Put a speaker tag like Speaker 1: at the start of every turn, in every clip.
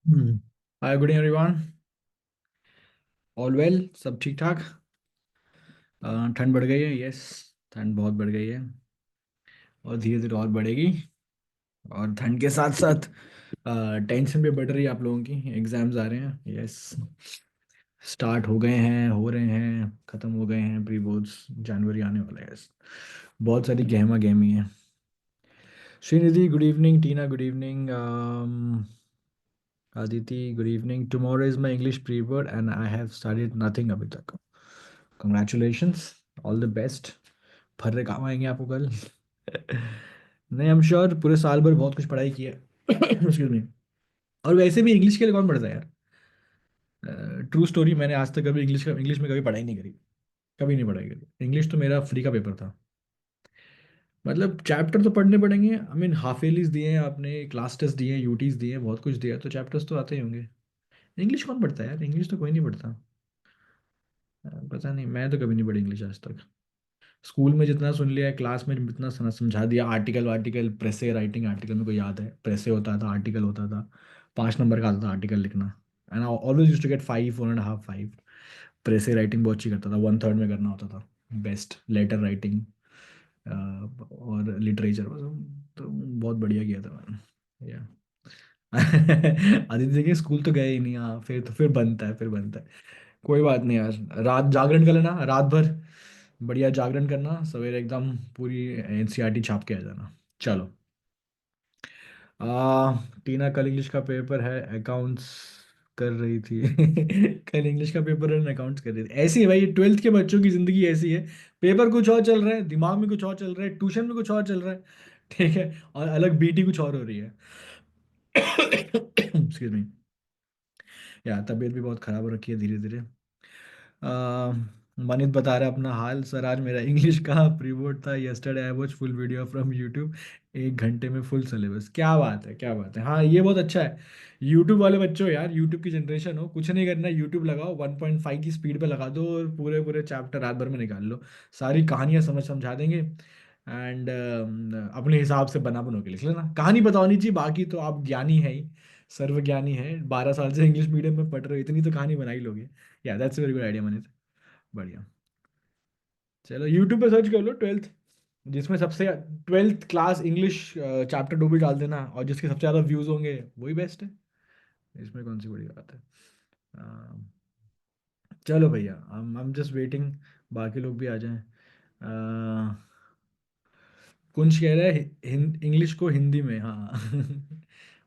Speaker 1: Hi good everyone. All well, सब ठीक ठाक। ठंड बढ़ गई है, यस। ठंड बहुत बढ़ गई है और धीरे धीरे और बढ़ेगी। और ठंड के साथ साथ टेंशन भी बढ़ रही है आप लोगों की। एग्जाम्स आ रहे हैं, यस। स्टार्ट हो गए हैं, हो रहे हैं, ख़त्म हो गए हैं। प्री बोर्ड्स जनवरी आने वाला है, यस। बहुत सारी गहमा गहमी है। Shrinidhi good evening, Tina good evening, Aditi good evening. Tomorrow is my English pre board and I have studied nothing अभी तक। Congratulations, all the best. फर्रे काम आएंगे आपको कल। नहीं, आई एम श्योर पूरे साल भर बहुत कुछ पढ़ाई की है। Excuse me. और वैसे भी इंग्लिश के लिए कौन पढ़ता है यार? ट्रू स्टोरी, मैंने आज तक कभी इंग्लिश में कभी पढ़ाई नहीं करी। कभी नहीं पढ़ाई करी। इंग्लिश तो मेरा फ्री का पेपर था। मतलब चैप्टर तो पढ़ने पड़ेंगे। आई मीन हाफ एयरलीज दिए हैं आपने, क्लास टेस्ट दिए हैं, यूटीज दिए हैं, बहुत कुछ दिया है, तो चैप्टर्स तो आते ही होंगे। इंग्लिश कौन पढ़ता है यार? इंग्लिश तो कोई नहीं पढ़ता। पता नहीं, मैं तो कभी नहीं पढ़ी इंग्लिश आज तक। स्कूल में जितना सुन लिया है, क्लास में जितना समझा दिया, आर्टिकल वार्टिकल, प्रेसे राइटिंग, आर्टिकल मेरे को याद है, प्रेसे होता था, आर्टिकल होता था। 5 नंबर का आता था आर्टिकल लिखना। And I always use to get 5, 4.5, 5। Precis writing बहुत अच्छी करता था, 1/3 में करना होता था। बेस्ट लेटर राइटिंग और लिटरेचर, तो बहुत बढ़िया किया था मैंने, या। आदित्य देखिए, स्कूल तो गए ही नहीं। हाँ, फिर बनता है, फिर बनता है। कोई बात नहीं यार, रात जागरण कर लेना, रात भर बढ़िया जागरण करना, सवेरे एकदम पूरी एनसीईआरटी छाप के आ जाना। चलो। टीना कल इंग्लिश का पेपर है, अकाउंट्स कर रही थी। कल इंग्लिश का पेपर है, अकाउंट्स कर रही थी। ऐसी है भाई, 12th के बच्चों की जिंदगी ऐसी है। पेपर कुछ और चल रहा है, दिमाग में कुछ और चल रहा है, ट्यूशन में कुछ और चल रहा है। ठीक है, और अलग बीटी कुछ और हो रही है। Excuse me. यार तबीयत भी बहुत खराब हो रखी है धीरे धीरे। आ, मनित बता रहा है अपना हाल। सर आज मेरा इंग्लिश का प्री बोर्ड था, yesterday I watch full video from YouTube. 1 घंटे में फुल सिलेबस। क्या बात है, क्या बात है। हाँ, ये बहुत अच्छा है। यूट्यूब वाले बच्चों, यार यूट्यूब की जनरेशन हो, कुछ नहीं करना, यूट्यूब लगाओ, 1.5 की स्पीड पे लगा दो और पूरे पूरे चैप्टर रात भर में निकाल लो। सारी कहानियाँ समझा देंगे। एंड अपने हिसाब से बना बनो के लिख लेना। कहानी पता होनी चाहिए, बाकी तो आप ज्ञानी है ही, सर्वज्ञानी है। 12 साल से इंग्लिश मीडियम में पढ़ रहे हो, इतनी तो कहानी बना ही लोगे। या that's very good idea Manish. बढ़िया। चलो यूट्यूब पे सर्च कर लो 12th, जिसमें सबसे 12th क्लास इंग्लिश चैप्टर 2 भी डाल देना, और जिसके सबसे ज़्यादा व्यूज़ होंगे वही बेस्ट है। इसमें कौन सी बड़ी बात है। अ, चलो भैया, हम जस्ट वेटिंग, बाकी लोग भी आ जाएं। कुंज कह रहा है इंग्लिश को हिंदी में, हाँ।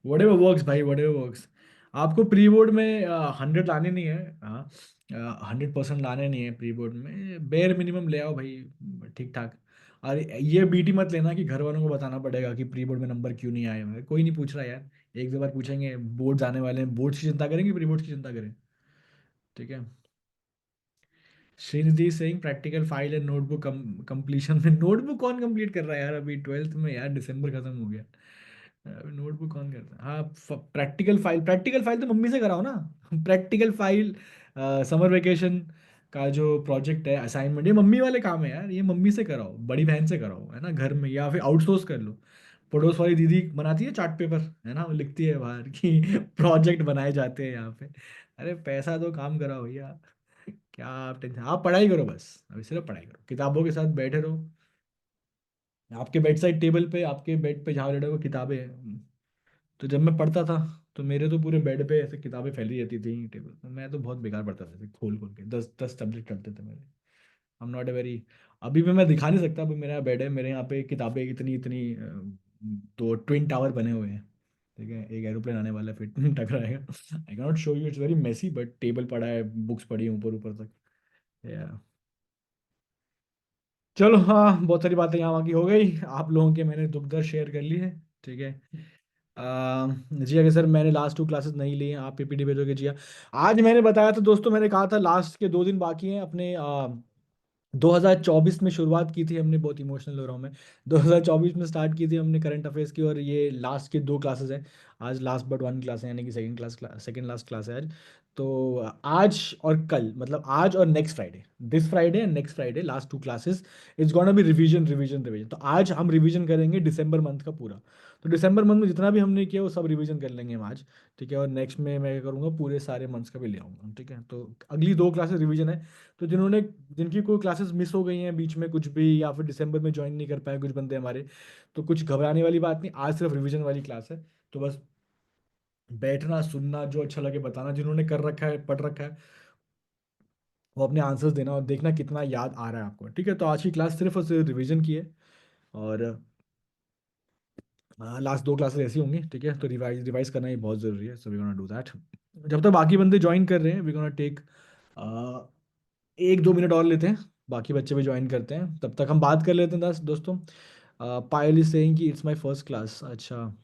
Speaker 1: वट एवर वर्क्स भाई, वट एवर वर्क्स। आपको प्री बोर्ड में 100 लाने नहीं है, हाँ। 100% लाने नहीं है प्री बोर्ड में, बेयर मिनिमम ले आओ भाई। ठीक ठाक। और ये बीटी मत लेना कि घर वालों को बताना पड़ेगा कि प्री बोर्ड में नंबर क्यों नहीं आए हैं। कोई नहीं पूछ रहा यार। एक दो बार पूछेंगे, बोर्ड आने वाले हैं, बोर्ड्स की चिंता करेंगे, प्री बोर्ड्स की चिंता करें। ठीक है। Shrinidhi Singh practical file and notebook completion में। नोटबुक कौन कंप्लीट कर रहा है यार अभी 12th में? यार दिसंबर खत्म हो गया। नोटबुक कौन करता है? हाँ, प्रैक्टिकल फाइल तो मम्मी से कराओ ना। प्रैक्टिकल फाइल, समर वेकेशन का जो प्रोजेक्ट है, असाइनमेंट, ये मम्मी वाले काम है यार। ये मम्मी से कराओ, बड़ी बहन से कराओ, है ना, घर में, या फिर आउटसोर्स कर लो। पड़ोस वाली दीदी बनाती है चार्ट पेपर, है ना, वो लिखती है बाहर कि प्रोजेक्ट बनाए जाते हैं यहाँ पे। अरे पैसा दो, काम कराओ भैया। क्या आप टेंशन, आप पढ़ाई करो बस। अभी सिर्फ पढ़ाई करो, किताबों के साथ बैठे रहो। आपके बेड साइड टेबल पे, आपके बेड पे जहाँ लेटे हो किताबें हैं। तो जब मैं पढ़ता था, तो मेरे तो पूरे बेड पे ऐसे किताबें फैली रहती थी टेबल पे। मैं तो बहुत बेकार पढ़ता था ऐसे खोल खोल के, 10 10 सब्जेक्ट चलते थे मेरे। I am not a very. अभी भी मैं दिखा नहीं सकता, अभी मेरा बेड है, मेरे यहाँ पे किताबें इतनी इतनी तो ट्विन टावर बने हुए हैं। ठीक है, एक एरोप्लेन आने वाला है, फिर टकराएगा। I can not show you, it's very messy, but table पड़ा है, बुक्स पड़ी हैं ऊपर ऊपर तक। या चलो, हाँ, बहुत सारी बातें यहाँ वहाँ की हो गई, आप लोगों के मैंने दुख दर्द शेयर कर ली है। ठीक है। जी अगर सर मैंने लास्ट 2 क्लासेस नहीं ली हैं, आप पीपीटी भेजोगे जी हाँ। आज मैंने बताया था दोस्तों, मैंने कहा था लास्ट के 2 दिन बाकी हैं अपने। 2024 में शुरुआत की थी हमने, बहुत इमोशनल हो रहा हूँ मैं। 2024 में स्टार्ट की थी हमने करंट अफेयर्स की, और ये लास्ट के 2 क्लासेस हैं। आज लास्ट बट वन क्लास है, यानी कि सेकंड लास्ट क्लास है आज। तो आज और कल, मतलब आज और next Friday, this Friday and next Friday, last 2 classes. It's gonna B revision revision revision. तो आज हम रिवीजन करेंगे दिसंबर मंथ का पूरा। तो दिसंबर मंथ में जितना भी हमने किया वो सब रिवीजन कर लेंगे हम आज। ठीक है, और नेक्स्ट में मैं क्या करूँगा, पूरे सारे मंथ्स का भी ले आऊँगा। ठीक है, तो अगली 2 क्लासेस रिवीजन है। तो जिनकी कोई क्लासेस मिस हो गई हैं बीच में कुछ भी, या फिर दिसंबर में ज्वाइन नहीं कर पाए कुछ बंदे हमारे, तो कुछ घबराने वाली बात नहीं, आज सिर्फ रिवीजन वाली क्लास है। तो बस बैठना, सुनना, जो अच्छा लगे बताना, जिन्होंने कर रखा है, पढ़ रखा है, वो अपने आंसर्स देना और देखना कितना याद आ रहा है आपको। ठीक है, तो आज की क्लास सिर्फ और सिर्फ रिवीजन की है। और लास्ट 2 क्लासेस ऐसी होंगी। ठीक है, तो रिवाइज रिवाइज करना ही बहुत ज़रूरी है, so we gonna do that. जब तक बाकी बंदे ज्वाइन कर रहे हैं, वी गोना टेक 1-2 मिनट और लेते हैं, बाकी बच्चे भी ज्वाइन करते हैं, तब तक हम बात कर लेते हैं दोस्तों। पायल इज सेइंग कि इट्स माय फर्स्ट क्लास। अच्छा,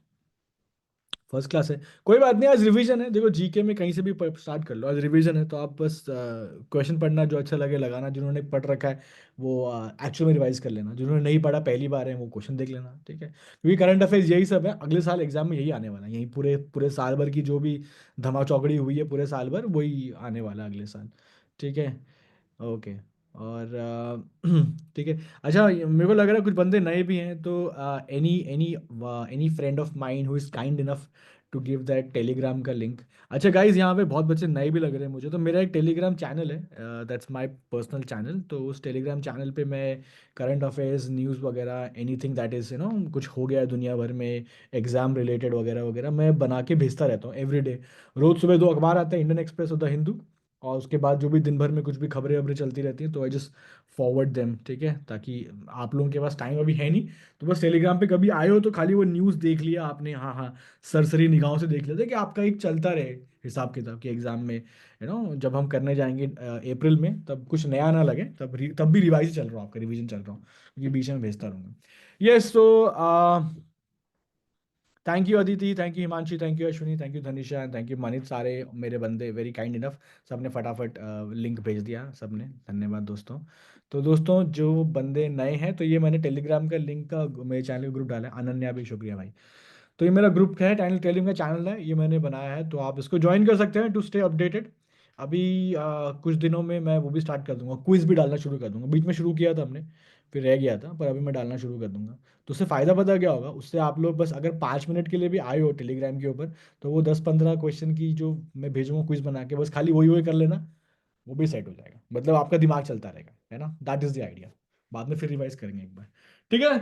Speaker 1: फर्स्ट क्लास है, कोई बात नहीं, आज रिवीजन है। देखो जीके में कहीं से भी स्टार्ट कर लो, आज रिवीजन है, तो आप बस क्वेश्चन पढ़ना, जो अच्छा लगे लगाना, जिन्होंने पढ़ रखा है वो एक्चुअल में रिवाइज कर लेना, जिन्होंने नहीं पढ़ा पहली बार है वो क्वेश्चन देख लेना। ठीक है, क्योंकि करंट अफेयर्स यही सब है, अगले साल एग्जाम में यही आने वाला है, यही पूरे पूरे साल भर की जो भी धमा चौकड़ी हुई है पूरे साल भर, वही आने वाला है अगले साल। ठीक है, ओके। और ठीक है। अच्छा, मेरे को लग रहा है कुछ बंदे नए भी हैं, तो any any any friend of mind who is kind enough to give that Telegram का लिंक। अच्छा गाइज, यहाँ पे बहुत बच्चे नए भी लग रहे हैं मुझे, तो मेरा एक टेलीग्राम चैनल है, दैट्स माय पर्सनल चैनल। तो उस टेलीग्राम चैनल पे मैं करंट अफेयर्स, न्यूज़ वगैरह, एनीथिंग दैट इज़ कुछ हो गया है दुनिया भर में, एग्जाम रिलेटेड वगैरह वगैरह, मैं बना के भेजता रहता हूँ एवरी डे। रोज़ सुबह 2 अखबार आते हैं, इंडियन एक्सप्रेस और द हिंदू, और उसके बाद जो भी दिन भर में कुछ भी खबरें वबरें चलती रहती हैं, तो आई जस्ट फॉरवर्ड देम। ठीक है, ताकि आप लोगों के पास टाइम अभी है नहीं, तो बस टेलीग्राम पे कभी आए हो तो खाली वो न्यूज़ देख लिया आपने, हाँ हाँ, सरसरी निगाहों से देख लेते कि आपका एक चलता रहे हिसाब किताब के एग्जाम में, जब हम करने जाएंगे अप्रैल में, तब कुछ नया ना लगे, तब भी रिवाइज चल रहा हूँ, आपका रिवीजन चल रहा हूँ, क्योंकि बीच में भेजता रहूँगा। यस, तो thank you Aditi, thank you Himanshi, thank you Ashwini, thank you Dhanisha, thank you Manish, सारे मेरे बंदे वेरी काइंड इनफ, सबने फटाफट लिंक भेज दिया सबने, धन्यवाद दोस्तों। तो दोस्तों जो बंदे नए हैं, तो ये मैंने टेलीग्राम का लिंक का मेरे चैनल का ग्रुप डाला है, अनन्या भी शुक्रिया भाई। तो ये मेरा ग्रुप है, टेलीग्राम का चैनल है, ये मैंने बनाया है, तो आप इसको ज्वाइन कर सकते हैं टू स्टे अपडेटेड। अभी कुछ दिनों में मैं वो भी स्टार्ट कर दूंगा, क्विज भी डालना शुरू कर दूंगा, बीच में शुरू किया था हमने, फिर रह गया था, पर अभी मैं डालना शुरू कर दूंगा। तो उससे फ़ायदा पता क्या होगा, उससे आप लोग बस अगर 5 मिनट के लिए भी आए हो टेलीग्राम के ऊपर, तो वो 10-15 क्वेश्चन की जो मैं भेजूंगा क्विज बना के, बस खाली वही वही कर लेना, वो भी सेट हो जाएगा, मतलब आपका दिमाग चलता रहेगा, है ना, दैट इज द आइडिया। बाद में फिर रिवाइज करेंगे एक बार। ठीक है,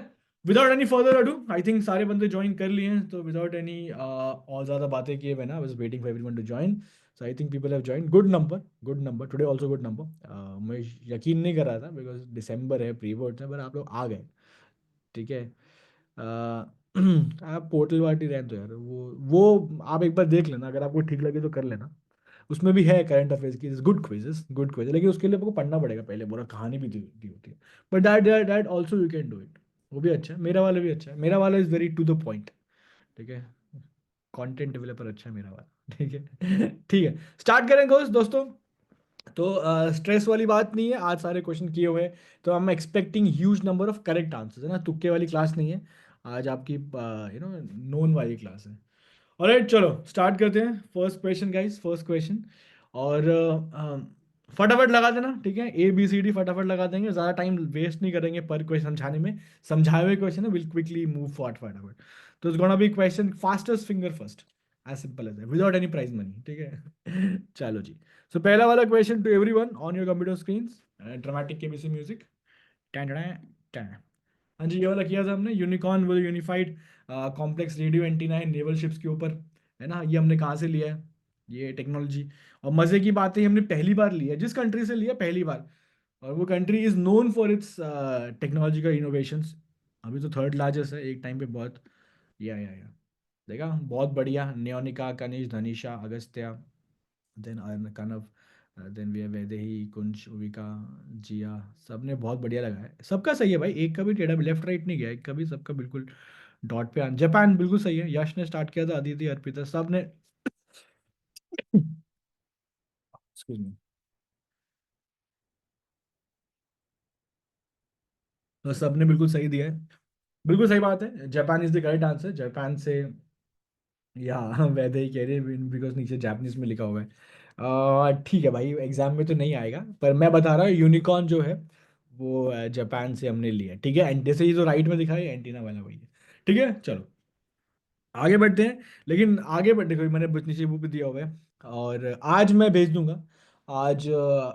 Speaker 1: without any further ado, I think सारे बंदे ज्वाइन कर लिए हैं, तो विदाउट एनी और ज़्यादा बातें किए बिना, बस waiting for everyone to join. So I think people have join, good number, good number today, also good number. मैं यकीन नहीं कर रहा था बिकॉज दिसंबर है, प्री बोर्ड है, पर आप लोग आ गए। ठीक है, आप पोर्टल वार्टी रहने दो यार, वो आप एक बार देख लेना, अगर आपको ठीक लगे तो कर लेना। उसमें भी है करंट अफेयर्स की गुड क्विजेस, गुड क्विज, लेकिन उसके लिए आपको पढ़ना पड़ेगा पहले, पूरा कहानी भी दी होती है। But that also you can do it, वो भी अच्छा है, मेरा वाला भी अच्छा है, मेरा वाला is very to the point. ठीक है, कंटेंट डेवलपर अच्छा है मेरा वाला। ठीक है, ठीक है, स्टार्ट करेंगे दोस्तों। तो स्ट्रेस वाली बात नहीं है, आज सारे क्वेश्चन किए हुए हैं, तो I am expecting huge number of correct answers, है ना, तुक्के वाली क्लास नहीं है आज आपकी, नोन वाली क्लास है। ऑलराइट, चलो स्टार्ट करते हैं, first question guys, first question. और फटाफट लगा देना, ठीक है, ABCD फटाफट लगा देंगे, ज़्यादा टाइम वेस्ट नहीं करेंगे पर क्वेश्चन समझाने में, समझाए हुए क्वेश्चन है, विल क्विकली मूव फॉरवर्ड फटाफट। तो it's gonna be question fastest finger first, as simple as without any prize money. ठीक है, चलो जी। सो पहला वाला question to everyone on your computer screen, dramatic KBC music, ten ten. हाँ जी, ये वाला किया था हमने, यूनिकॉर्न वो यूनिफाइड कॉम्प्लेक्स रेडियो एंटीना है नेवल शिप्स के ऊपर, है ना, ये हमने कहाँ से लिया है, ये टेक्नोलॉजी। और मज़े की बात है, हमने पहली बार लिया है, जिस कंट्री से लिया पहली बार, और वो country is known for its technological innovations. अभी तो थर्ड लार्जेस्ट है, एक टाइम पे बहुत, या देखा, बहुत बढ़िया, Nyonika, Kanishk, Dhanisha, Agastya, then Kanav, then V Vaidehi, Kunj, Uvika, Jiya, सबने बहुत बढ़िया लगा है, सबका सही है भाई, एक का भी टेढ़ा लेफ्ट राइट नहीं गया, एक का भी, सबका बिल्कुल डॉट पे आन। जापान बिल्कुल सही है, यश ने स्टार्ट किया था, अदिति, अर्पिता, सब ने, एक्सक्यूज मी, तो सब ने बिल्कुल सही दिया है, बिल्कुल सही बात है, Japan is the correct answer, Japan से, या वैदे ही कह रहे हैं बिकॉज नीचे जापानीज में लिखा हुआ है। ठीक है भाई, एग्जाम में तो नहीं आएगा, पर मैं बता रहा हूँ यूनिकॉर्न जो है वो जापान से हमने लिया, ठीक है, एंड जैसे ये जो राइट में दिखा है एंटीना वाला वही है। ठीक है, चलो आगे बढ़ते हैं। लेकिन आगे बढ़ने को भी मैंने नीचे वो भी दिया हुआ है, और आज मैं भेज दूंगा। आज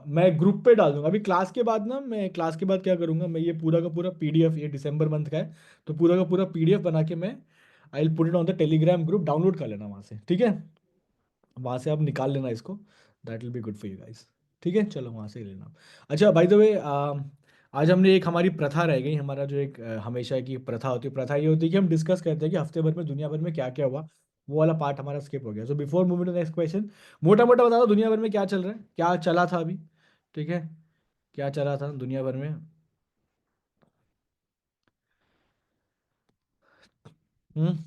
Speaker 1: मैं ग्रुप पे डाल दूंगा। अभी क्लास के बाद ना, मैं क्लास के बाद क्या करूंगा, मैं ये पूरा का पूरा पीडीएफ, ये दिसंबर मंथ का है, तो पूरा का पूरा पीडीएफ बना के मैं I will put it on the Telegram group, download कर लेना वहाँ से, ठीक है। वहाँ से आप निकाल लेना इसको, that will be good for you guys. ठीक है, चलो वहाँ से ही लेना। अच्छा बाय द वे, आज हमने एक हमारी प्रथा रह गई, हमारा जो एक हमेशा की प्रथा होती है, प्रथा ये होती है कि हम डिस्कस करते हैं कि हफ्ते भर में दुनिया भर में क्या क्या हुआ। वो वाला पार्ट हमारा स्किप हो गया। So before moving to next question, मोटा मोटा बता दो दुनिया भर में क्या चल रहा है, क्या चला था अभी। ठीक है, क्या चला था दुनिया भर में। हम्म।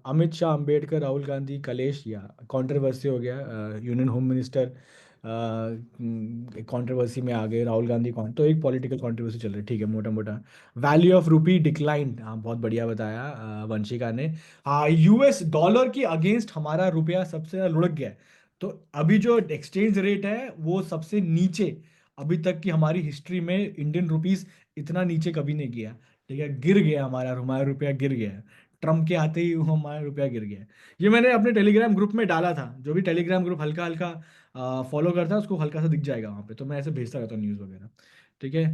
Speaker 1: अमित शाह, अंबेडकर, राहुल गांधी, कलेश, या कंट्रोवर्सी हो गया, यूनियन होम मिनिस्टर कंट्रोवर्सी में आ गए, राहुल गांधी कौन, तो एक पॉलिटिकल कंट्रोवर्सी चल रही है, ठीक है मोटा मोटा। वैल्यू ऑफ रुपी डिक्लाइन, हाँ बहुत बढ़िया बताया वंशिका ने। हाँ, यूएस डॉलर की अगेंस्ट हमारा रुपया सबसे ज़्यादा लुढ़क गया है। तो अभी जो एक्सचेंज रेट है वो सबसे नीचे, अभी तक की हमारी हिस्ट्री में इंडियन रुपीस इतना नीचे कभी नहीं गया। ठीक है, गिर गया हमारा रुपया गिर गया। ट्रम्प के आते ही वो हमारा रुपया गिर गया। ये मैंने अपने टेलीग्राम ग्रुप में डाला था, जो भी टेलीग्राम ग्रुप हल्का हल्का फॉलो करता है उसको हल्का सा दिख जाएगा वहाँ पे, तो मैं ऐसे भेजता रहता हूँ न्यूज़ वगैरह। ठीक है।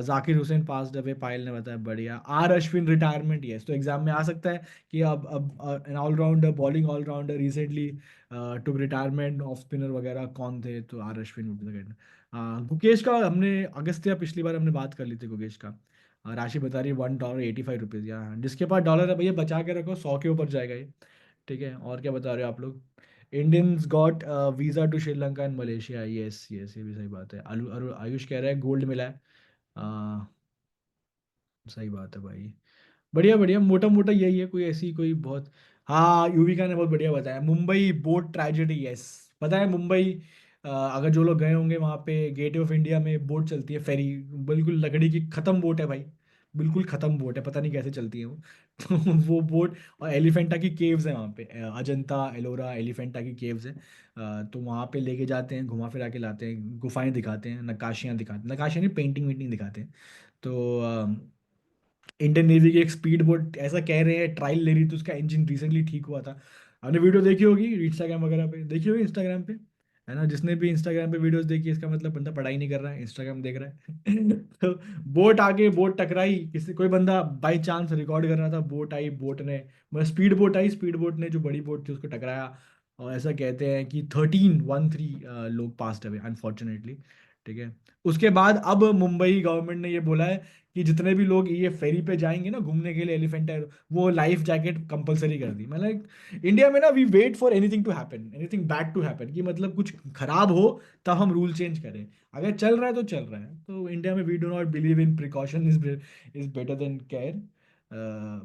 Speaker 1: जाकिर हुसैन पास अवे, पायल ने बताया बढ़िया। आर अश्विन रिटायरमेंट, यस, तो एग्जाम में आ सकता है कि अब an allrounder, bowling allrounder recently took retirement of spinner वगैरह कौन थे, तो R Ashwin would be the guy। Gukesh का हमने अगस्त या पिछली बार हमने बात कर ली थी गुकेश का। राशि बता रही है $1.85 यहाँ, जिसके पास डॉलर है भैया बचा के रखो, 100 के ऊपर जाएगा ये। ठीक है, और क्या बता रहे हो आप लोग। Indians got visa to Sri Lanka and Malaysia, yes yes, ये भी सही बात है। आयुष कह रहा है गोल्ड मिला है। आ, सही बात है भाई। बढ़िया बढ़िया, मोटा मोटा यही है, कोई ऐसी कोई बहुत। हाँ, युविका ने बहुत बढ़िया बताया, मुंबई बोट ट्रेजेडी, यस। पता है मुंबई, अगर जो लोग गए होंगे वहाँ पे, गेटवे ऑफ इंडिया में बोट चलती है, फेरी, बिल्कुल लकड़ी की खत्म बोट है भाई। बिल्कुल खत्म बोट है, पता नहीं कैसे चलती है वो। तो वो बोट, और एलिफेंटा की केव्स है वहाँ पे, अजंता एलोरा एलिफेंटा की केव्स है। तो वहाँ पे लेके जाते हैं, घुमा फिरा के लाते हैं, गुफाएं दिखाते हैं, नक्काशियाँ दिखाते हैं, नक्काशियाँ नहीं, पेंटिंग वेंटिंग दिखाते हैं। तो इंडियन नेवी की एक स्पीड बोट, ऐसा कह रहे हैं ट्रायल ले रही थी, उसका इंजन रिसेंटली ठीक हुआ था। आपने वीडियो देखी होगी इंस्टाग्राम वगैरह पे, देखी होगी इंस्टाग्राम पे, है ना। जिसने भी इंस्टाग्राम पे वीडियोस देखी, इसका मतलब बंदा पढ़ाई नहीं कर रहा है, इंस्टाग्राम देख रहा है। तो बोट आगे, बोट टकराई, किसी कोई बंदा बाई चांस रिकॉर्ड कर रहा था, बोट आई, बोट ने, मतलब स्पीड बोट आई, स्पीड बोट ने जो बड़ी बोट थी उसको टकराया। और ऐसा कहते हैं कि 13 लोग पास्ट अवे अनफॉर्चुनेटली। ठीक है। उसके बाद अब मुंबई गवर्नमेंट ने ये बोला है कि जितने भी लोग ये फेरी पे जाएंगे ना घूमने के लिए, एलिफेंटा, वो लाइफ जैकेट कंपलसरी कर दी। मतलब इंडिया में ना we wait for anything to happen, anything bad to happen, कि मतलब कुछ खराब हो तब हम रूल चेंज करें। अगर चल रहा है तो चल रहा है। तो इंडिया में we do not believe in precaution is better than care,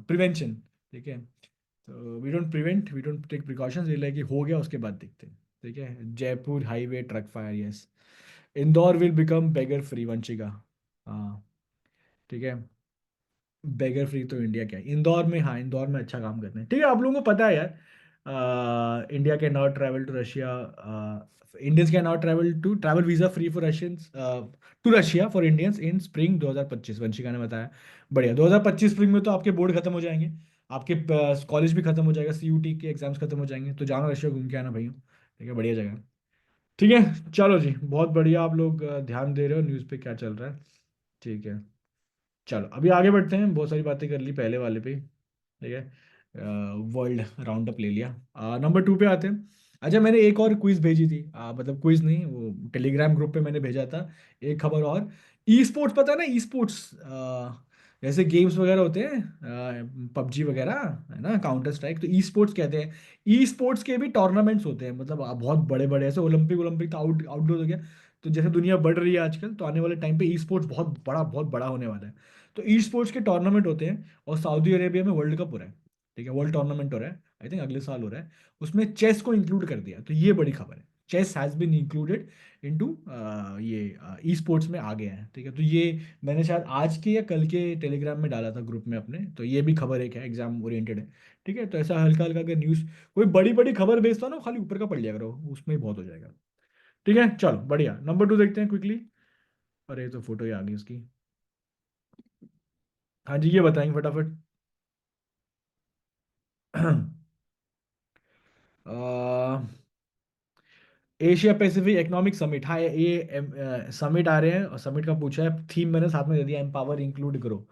Speaker 1: prevention. ठीक है। तो we don't prevent, we don't take precautions, ये लाइक कि हो गया उसके बाद देखते हैं। ठीक है, Jaipur highway truck fire, yes. Indore will become beggar free, Vanshika. हाँ। ठीक है। बेगर फ्री तो इंडिया क्या है, इंदौर में, हाँ इंदौर में अच्छा काम करते हैं। ठीक है, आप लोगों को पता है यार, India can not travel to Russia, Indians can not travel visa free for Russians to Russia for Indians in spring 2025, Vanshika ने बताया। बढ़िया, 2025 स्प्रिंग में तो आपके बोर्ड खत्म हो जाएंगे, आपके कॉलेज भी खत्म हो जाएगा, सीयूटी के एग्जाम्स खत्म हो जाएंगे, तो जाना रशिया घूम के आना भाई। ठीक है, बढ़िया जगह। ठीक है, चलो जी, बहुत बढ़िया, आप लोग ध्यान दे रहे हो न्यूज़ पे क्या चल रहा है। ठीक है, चलो अभी आगे बढ़ते हैं, बहुत सारी बातें कर ली पहले वाले पे। ठीक है, वर्ल्ड राउंड अप ले लिया। नंबर 2 पे आते हैं। अच्छा, मैंने एक और क्विज भेजी थी, मतलब क्विज नहीं, वो टेलीग्राम ग्रुप पे मैंने भेजा था। एक खबर और, ई स्पोर्ट्स, पता है ना ई स्पोर्ट्स, जैसे गेम्स वगैरह होते हैं, पबजी वगैरह, है ना, काउंटर स्ट्राइक, तो ई स्पोर्ट्स कहते हैं। ई स्पोर्ट्स के भी टूर्नामेंट्स होते हैं, मतलब बहुत बड़े बड़े, ऐसे ओलंपिक, ओलंपिक तो आउटडोर हो गया। तो जैसे दुनिया बढ़ रही है आजकल, तो आने वाले टाइम पे ई स्पोर्ट्स बहुत बड़ा होने वाला है। तो ई स्पोर्ट्स के टूर्नामेंट होते हैं, और सऊदी अरेबिया में वर्ल्ड कप हो रहा है। ठीक है, वर्ल्ड टूर्नामेंट हो रहा है, आई थिंक अगले साल हो रहा है। उसमें चेस को इंक्लूड कर दिया, तो ये बड़ी खबर है, chess has been included into ये ई स्पोर्ट्स में आ गया है। ठीक है, तो ये मैंने शायद आज के या कल के टेलीग्राम में डाला था ग्रुप में अपने, तो ये भी खबर एक है, एग्जाम ओरिएंटेड है। ठीक है, तो ऐसा हल्का हल्का अगर न्यूज़, कोई बड़ी बड़ी खबर भेजता हो ना, खाली ऊपर का पढ़ लिया करो, उसमें ही बहुत हो जाएगा। ठीक है, चलो बढ़िया, नंबर 2 देखते हैं क्विकली। अरे तो फोटो ही आ गई उसकी। हाँ जी, ये बताएंगे फटाफट। एशिया पैसिफिक इकोनॉमिक समिट, हाँ ये समिट आ रहे हैं और समिट का पूछा है, थीम मैंने साथ में दे दिया, एम्पावर इंक्लूड ग्रो।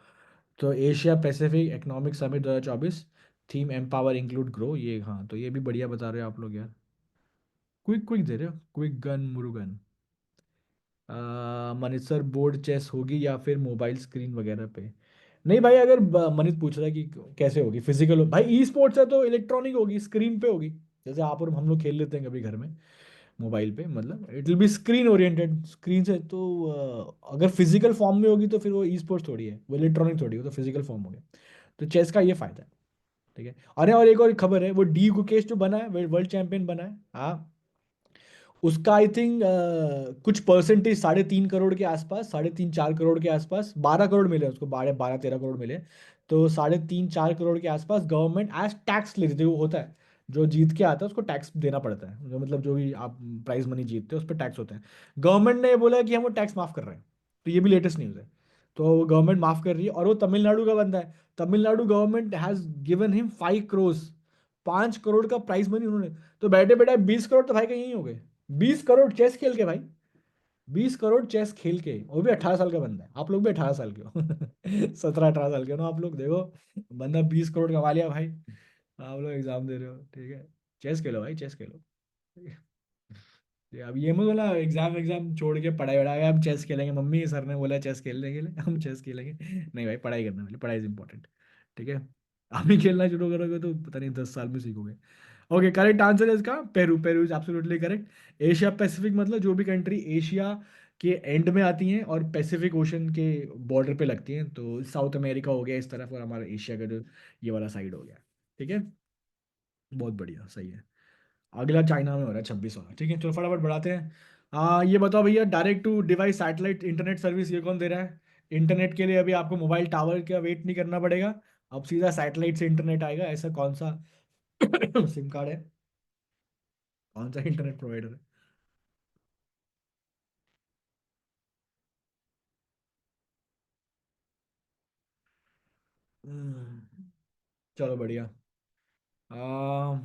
Speaker 1: तो Asia Pacific economic summit 2024, theme empower include grow, ये हाँ, तो ये भी बढ़िया बता रहे हो आप लोग यार। क्विक क्विक दे रहे हो, quick gun Murugan. Manish sir, board chess होगी या फिर मोबाइल स्क्रीन वगैरह पे? नहीं भाई, अगर मनीष पूछ रहा है कि कैसे होगी, फिजिकल भाई, ई स्पोर्ट्स है तो इलेक्ट्रॉनिक होगी, स्क्रीन पे होगी। जैसे आप और हम लोग खेल लेते हैं कभी घर में मोबाइल पे, मतलब it will B screen oriented, screen से तो अगर फिजिकल फॉर्म में होगी तो फिर वो ई स्पोर्ट्स थोड़ी है, वो इलेक्ट्रॉनिक थोड़ी है, वो तो फिजिकल फॉर्म हो गया। तो चेस का ये फायदा है। ठीक है। अरे और एक और खबर है, वो डी गुकेश जो बना है, वर्ल्ड चैंपियन बना है, हाँ, उसका आई थिंक कुछ परसेंटेज, 3.5 करोड़ के आसपास, 3.5 4 करोड़ के आसपास, 12 करोड़ मिले उसको, 12 12 13 करोड़ मिले। तो 3.5 4 करोड़ के आसपास गवर्नमेंट एज टैक्स ले रही थी, वो होता है जो जीत के आता है उसको टैक्स देना पड़ता है, जो मतलब जो भी आप प्राइज मनी जीतते हो उस पर टैक्स होता है। गवर्नमेंट ने बोला कि हम वो टैक्स माफ कर रहे हैं, तो ये भी लेटेस्ट न्यूज़ है। तो गवर्नमेंट माफ कर रही है, और वो तमिलनाडु का बंदा है। Tamil Nadu government has given him 5 crore, 5 crore का प्राइज मनी उन्होंने। तो बैठे बैठे 20 करोड़ तो भाई का यही हो गए। 20 करोड़ चेस खेल के भाई, 20 करोड़ चेस खेल के, वो भी 18 साल का बंदा है, आप लोग भी 18 साल के हो। 17 18 साल के हो ना आप लोग, देखो बंदा 20 करोड़ कमा लिया भाई, आप लोग एग्जाम दे रहे हो, ठीक है। चेस खेलो भाई, चेस खेलो। अब ये मत बोला एग्जाम एग्जाम छोड़ के पढ़ाई वढ़ाई, हम चेस खेलेंगे, मम्मी सर ने बोला चेस खेलने के लिए, हम चेस खेलेंगे। नहीं भाई, पढ़ाई करना पहले, पढ़ाई इज इंपॉर्टेंट। ठीक है। अभी खेलना शुरू करोगे तो पता नहीं 10 साल में सीखोगे। ओके, करेक्ट आंसर है इसका Peru, Peru is absolutely correct. Asia Pacific मतलब जो भी कंट्री एशिया के एंड में आती हैं और पैसिफिक ओशन के बॉर्डर पे लगती हैं, तो साउथ अमेरिका हो गया इस तरफ, और हमारा एशिया का जो ये वाला साइड हो गया। ठीक है। बहुत बढ़िया, सही है। अगला चाइना में हो रहा है 26 वाला, ठीक है, चलो फटाफट बढ़ाते हैं। ये बताओ भैया, direct to device satellite internet service ये कौन दे रहा है? इंटरनेट के लिए अभी आपको मोबाइल टावर का वेट नहीं करना पड़ेगा, अब सीधा सैटेलाइट से इंटरनेट आएगा, ऐसा कौन सा सिम कार्ड है, कौन सा इंटरनेट प्रोवाइडर है? चलो बढ़िया। आ,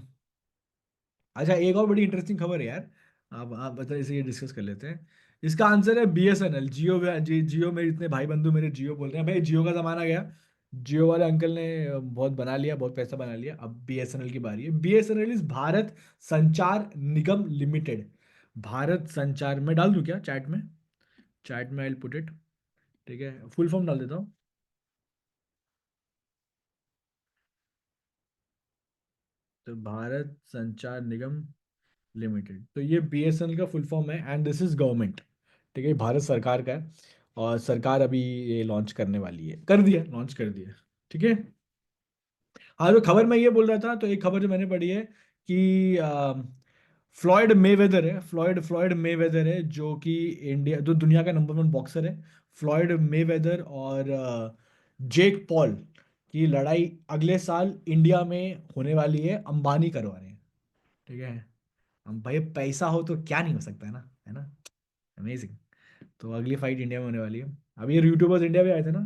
Speaker 1: अच्छा, एक और बड़ी इंटरेस्टिंग खबर है यार, आप बता, इसे ये डिस्कस कर लेते हैं। इसका आंसर है बीएसएनएल, जियो। जियो में इतने भाई बंधु मेरे जियो बोल रहे हैं, भाई जियो का जमाना गया। जियो वाले अंकल ने बहुत बना लिया, बहुत पैसा बना लिया, अब बीएसएनएल की बारी है। बीएसएनएल इज भारत संचार निगम लिमिटेड। भारत संचार, मैं डाल दूं क्या चैट में? चैट में आई पुट इट। ठीक है, फुल फॉर्म डाल देता हूँ। तो भारत संचार निगम लिमिटेड, तो ये बीएसएनएल का फुल फॉर्म है, एंड दिस इज गवर्नमेंट। ठीक है, भारत सरकार का है, और सरकार अभी ये लॉन्च करने वाली है, कर दिया, लॉन्च कर दिया। ठीक है। हाँ, जो खबर मैं ये बोल रहा था, तो एक खबर जो मैंने पढ़ी है कि फ्लॉयड मेवेदर है, फ्लॉयड फ्लॉयड मेवेदर है, जो कि इंडिया, जो दुनिया का नंबर 1 बॉक्सर है। फ्लॉयड मेवेदर और जेक पॉल की लड़ाई अगले साल इंडिया में होने वाली है, अंबानी करवा रहे हैं। ठीक है। हम भाई, पैसा हो तो क्या नहीं हो सकता है ना? अमेजिंग। तो अगली फाइट इंडिया में होने वाली है। अब ये यूट्यूबर्स इंडिया भी आए थे ना।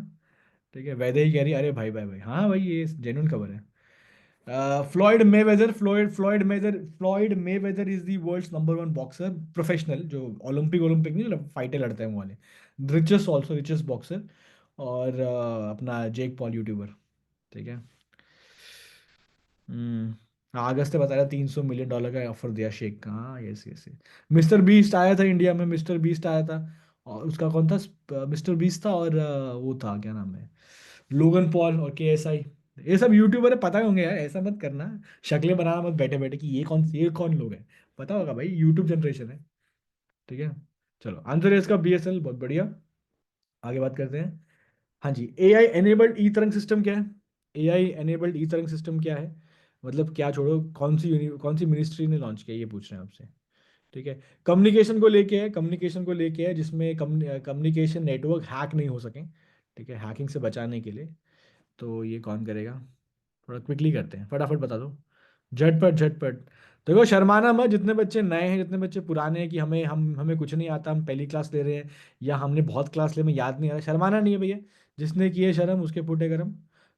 Speaker 1: ठीक है, वैदे ही कह रही, अरे भाई भाई भाई, हाँ भाई, ये जेन्युइन खबर है। Floyd Mayweather is the world's number 1 boxer, professional, जो ओलंपिक ओलंपिक नहीं, फाइटें लड़ते हैं वो वाले। Richest, also richest boxer. और अपना जेक पॉल यूट्यूबर। ठीक है। अगस्त ने बताया $300 मिलियन का ऑफर दिया शेख का, हाँ, yes yes yes. Mister beast आया था इंडिया में, मिस्टर बीस्ट आया था। और उसका कौन था? मिस्टर बीस्ट था, और वो था, क्या नाम है, लोगन पॉल और KSI। ये सब यूट्यूबर है, पता होंगे यार, ऐसा मत करना, शक्लें बनाना मत बैठे बैठे कि ये कौन लोग हैं। पता होगा भाई, यूट्यूब जनरेशन है। ठीक है। चलो, आंसर है इसका BSNL, बहुत बढ़िया। आगे बात करते हैं। हाँ जी, AI एनेबल्ड ई तरंग सिस्टम क्या है? AI एनेबल्ड ई तरंग सिस्टम क्या है? मतलब क्या, छोड़ो, कौन सी मिनिस्ट्री ने लॉन्च किया, ये पूछ रहे हैं आपसे। ठीक है। कम्युनिकेशन को लेके है, कम्युनिकेशन को लेके है, जिसमें कम्युनिकेशन नेटवर्क हैक नहीं हो सके। ठीक है, हैकिंग से बचाने के लिए। तो ये कौन करेगा? थोड़ा क्विकली करते हैं, फटाफट बता दो, झटपट झटपट। देखो, शर्माना मत, जितने बच्चे नए हैं, जितने बच्चे पुराने हैं कि हमें कुछ नहीं आता, हम पहली क्लास ले रहे हैं, या हमने बहुत क्लास ले में याद नहीं आ रहा, शर्माना नहीं है भैया। जिसने किए शर्म उसके फूटे करम।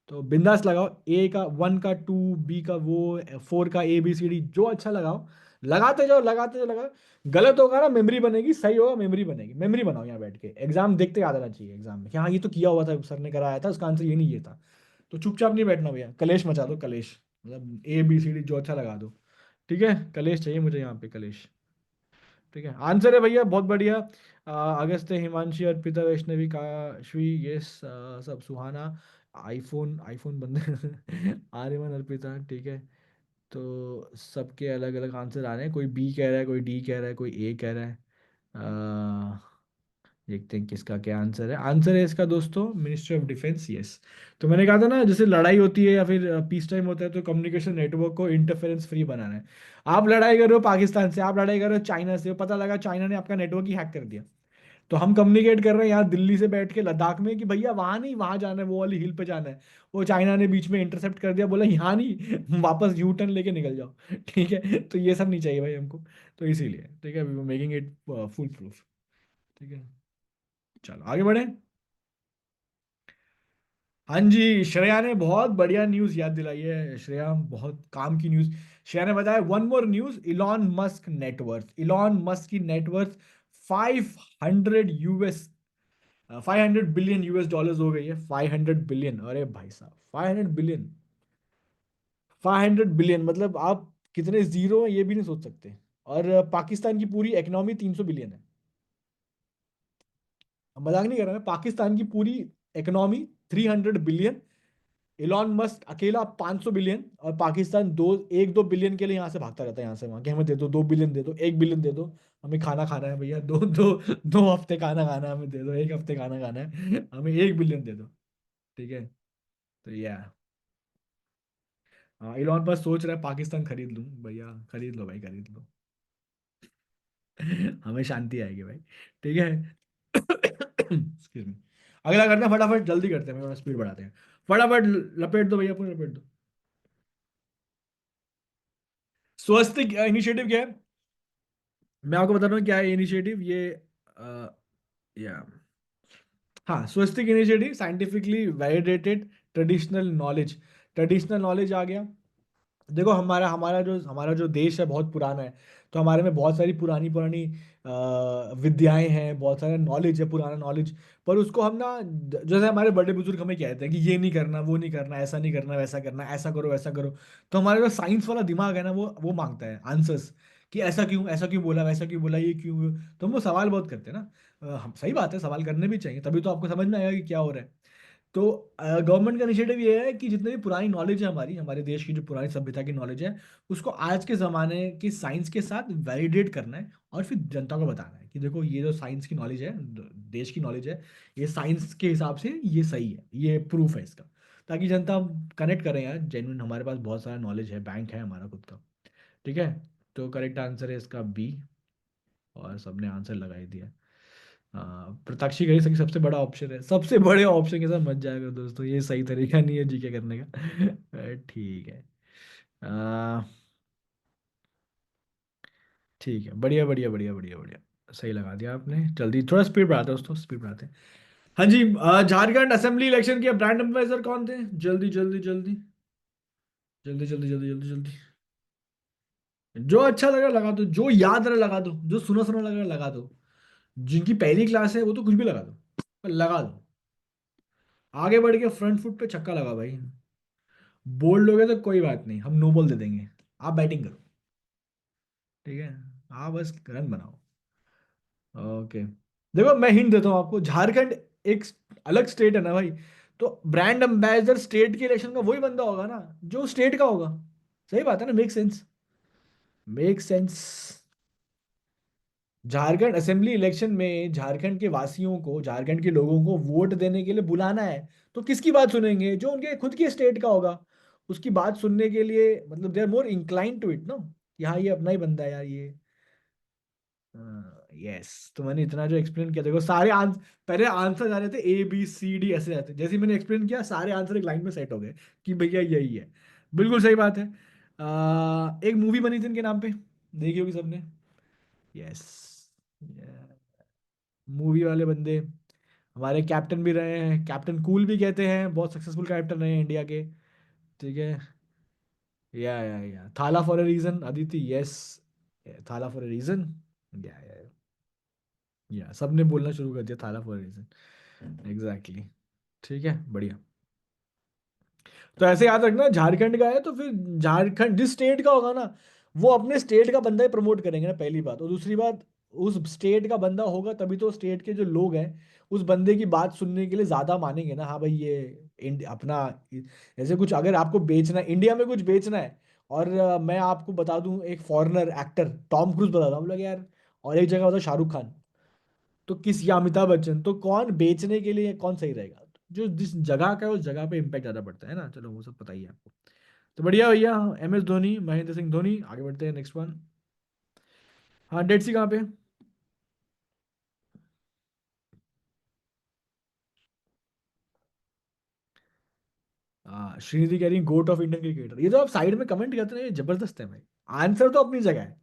Speaker 1: तो बिंदास लगाओ, ए का वन का टू, बी का वो, फोर का ए बी सी डी, जो अच्छा लगाओ। लगाते जाओ लगाते जाओ लगाओ। गलत होगा ना मेमोरी बनेगी, सही होगा मेमोरी बनेगी। मेमोरी बनाओ यहाँ बैठ के, एग्जाम देखते याद आना चाहिए एग्जाम में कि हाँ ये तो किया हुआ था, सर ने कराया था, उसका आंसर ये नहीं ये था। तो चुपचाप नहीं बैठना भैया, कलेश मचा दो कलेश। मतलब ए बी सी डी जो अच्छा लगा दो। ठीक है, कलेश चाहिए मुझे यहाँ पे, कलेश। ठीक है, आंसर है भैया बहुत बढ़िया। अगस्त्य, हिमांशी, अर्पिता, वैष्णवी, काशवी, यस, सब सुहाना। आईफोन आईफोन बंद आर्यमन, अर्पिता, ठीक है। तो सबके अलग अलग आंसर आ रहे हैं, कोई बी कह रहा है, कोई डी कह रहा है, कोई ए कह रहा है। देखते हैं किसका क्या आंसर है। आंसर है इसका दोस्तों, मिनिस्ट्री ऑफ डिफेंस, यस। तो मैंने कहा था ना, जैसे लड़ाई होती है या फिर पीस टाइम होता है, तो कम्युनिकेशन नेटवर्क को इंटरफेरेंस फ्री बनाना है। आप लड़ाई कर रहे हो पाकिस्तान से, आप लड़ाई कर रहे हो चाइना से, पता लगा चाइना ने आपका नेटवर्क ही हैक कर दिया। तो हम कम्युनिकेट कर रहे हैं यहाँ दिल्ली से बैठ के लद्दाख में कि भैया वहां नहीं, वहां जाना है, वो वाली हिल पे जाना है। वो चाइना ने बीच में इंटरसेप्ट कर दिया, बोला यहाँ नहीं, वापस यू टर्न लेके निकल जाओ। ठीक है, तो ये सब नहीं चाहिए भाई हमको। तो इसीलिए ठीक है, मेकिंग इट फुल प्रूफ। ठीक है, चलो आगे बढ़े। हाँ जी, श्रेया ने बहुत बढ़िया न्यूज याद दिलाई है, श्रेया बहुत काम की न्यूज। श्रेया ने बताया one more news, Elon Musk net worth, Elon Musk की net worth 500 US, 500 billion US dollars हो गई है। 500 बिलियन, अरे भाई साहब 500 बिलियन। 500 बिलियन मतलब आप कितने जीरो हैं ये भी नहीं सोच सकते। और पाकिस्तान की पूरी इकोनॉमी 300 बिलियन है। अब मजाक नहीं कर रहा मैं, पाकिस्तान की पूरी इकोनॉमी 300 बिलियन। इलॉन मस्क अकेला 500 बिलियन, और पाकिस्तान दो, एक दो बिलियन के लिए यहाँ से भागता रहता है, यहाँ से वहां कि हमें दे दो, 2 बिलियन दे दो, 1 बिलियन दे दो। हमें खाना खाना है भैया, दो दो, 2 हफ्ते खाना खाना है, हमें दे दो, 1 हफ्ते खाना खाना है, हमें 1 बिलियन दे दो। ठीक है, तो हाँ, इलॉन मस्क सोच रहा है पाकिस्तान खरीद लूं भैया, खरीद लो भाई खरीद लो। हमें शांति आएगी भाई। ठीक है। Excuse me. अगला करते हैं फटाफट, जल्दी करते हैं, स्पीड बढ़ाते हैं। फटाफट लपेट दो भैया, पूरे लपेट दो। स्वस्तिक इनिशिएटिव क्या है? मैं आपको बता रहा हूँ क्या है इनिशिएटिव ये। अ, या हाँ, Swastik initiative, scientifically validated traditional knowledge. Traditional knowledge आ गया। देखो हमारा हमारा जो देश है बहुत पुराना है। तो हमारे में बहुत सारी पुरानी पुरानी विद्याएं हैं, बहुत सारा नॉलेज है, पुराना नॉलेज। पर उसको हम ना, जैसे हमारे बड़े बुजुर्ग हमें कहते हैं कि ये नहीं करना, वो नहीं करना, ऐसा नहीं करना, वैसा करना, ऐसा करो वैसा करो। तो हमारा जो साइंस वाला दिमाग है ना, वो मांगता है आंसर्स, कि ऐसा क्यों बोला, वैसा क्यों बोला, ये क्यों हुआ? तो हम वो सवाल बहुत करते हैं ना। हम सही बात है, सवाल करने भी चाहिए, तभी तो आपको समझ में आएगा कि क्या हो रहा है। तो गवर्नमेंट का इनिशिएटिव ये है कि जितनी भी पुरानी नॉलेज है हमारी, हमारे देश की जो पुरानी सभ्यता की नॉलेज है, उसको आज के ज़माने की साइंस के साथ वैलिडेट करना है। और फिर जनता को बताना है कि देखो ये जो साइंस की नॉलेज है, देश की नॉलेज है, ये साइंस के हिसाब से ये सही है, ये प्रूफ है इसका। ताकि जनता कनेक्ट करें यार, जेन्युइन हमारे पास बहुत सारा नॉलेज है, बैंक है हमारा खुद का। ठीक है, तो करेक्ट आंसर है इसका बी। और सबने आंसर लगा ही दिया। प्रताक्षी कही सकी सबसे बड़ा ऑप्शन है, सबसे बड़े ऑप्शन के साथ मत जाएगा दोस्तों, ये सही तरीका नहीं है जीके करने का। ठीक है। आ, ठीक है, बढ़िया बढ़िया बढ़िया बढ़िया बढ़िया, सही लगा दिया आपने। जल्दी थोड़ा स्पीड बढ़ाते हैं दोस्तों, स्पीड बढ़ाते हैं। हाँ जी, झारखंड असेंबली इलेक्शन के ब्रांड एम्बेसडर कौन थे? जल्दी जल्दी जल्दी जल्दी जल्दी जल्दी जल्दी जल्दी। जो अच्छा लगा लगा दो, जो याद रहा लगा दो, जो सुना सुना लगा लगा दो। जिनकी पहली क्लास है वो तो कुछ भी लगा दो, पर लगा दो। आगे बढ़ के फ्रंट फुट पे छक्का लगा भाई। बोल्ड हो गया तो कोई बात नहीं, हम नो बॉल दे देंगे। आप बैटिंग करो। ठीक है, आप बस रन बनाओ। ओके। देखो मैं हिंट देता हूँ आपको, झारखंड एक अलग स्टेट है ना भाई। तो ब्रांड एम्बेसडर स्टेट के इलेक्शन का वही बंदा होगा ना, जो स्टेट का होगा। सही बात है ना, make sense. Make sense. Jharkhand assembly election में झारखंड के वासियों को, झारखंड के लोगों को वोट देने के लिए बुलाना है। तो किसकी बात सुनेंगे? जो उनके खुद के स्टेट का होगा, उसकी बात सुनने के लिए, मतलब they are more incline to it no, कि हाँ ये अपना ही बंदा है यार ये। यस, तो मैंने इतना जो एक्सप्लेन किया, देखो सारे आंसर, पहले आंसर जा रहे थे ए बी सी डी ऐसे जाते, जैसे ही मैंने एक्सप्लेन किया सारे आंसर एक लाइन में सेट हो गए कि भैया यही है। बिल्कुल सही बात है। एक मूवी बनी थी इनके नाम पे, देखी होगी सबने। यस, मूवी वाले बंदे हमारे कैप्टन भी रहे हैं, कैप्टन कूल भी कहते हैं, बहुत सक्सेसफुल कैप्टन रहे हैं इंडिया के। ठीक है। या Thala for a reason, Aditi, yes. Thala for a reason. या सबने बोलना शुरू कर दिया थाला फॉर अ रीजन। एग्जैक्टली। ठीक है, बढ़िया। तो ऐसे याद रखना, झारखंड का है तो फिर झारखंड जिस स्टेट का होगा ना, वो अपने स्टेट का बंदा ही प्रमोट करेंगे ना, पहली बात। और दूसरी बात, उस स्टेट का बंदा होगा तभी तो स्टेट के जो लोग हैं उस बंदे की बात सुनने के लिए ज्यादा मानेंगे ना। हाँ भाई, ये अपना जैसे कुछ अगर आपको बेचना है, इंडिया में कुछ बेचना है, और मैं आपको बता दूं एक फॉरेनर एक्टर टॉम क्रूज बता दूं, हम लोग यार, और एक जगह बताओ शाहरुख खान, तो किस, या अमिताभ बच्चन, तो कौन बेचने के लिए कौन सही रहेगा? जो जिस जगह का है उस जगह पे इम्पैक्ट ज्यादा पड़ता है ना। चलो वो सब पता ही है आपको। तो बढ़िया भैया, एम एस धोनी, महेंद्र सिंह धोनी। आगे बढ़ते हैं, नेक्स्ट वन। हाँ, डेड सी कहाँ पे? श्रीनिधि कह रही गोट ऑफ इंडियन क्रिकेटर। ये तो आप साइड में कमेंट करते हैं, ये जबरदस्त है भाई। आंसर तो अपनी जगह है,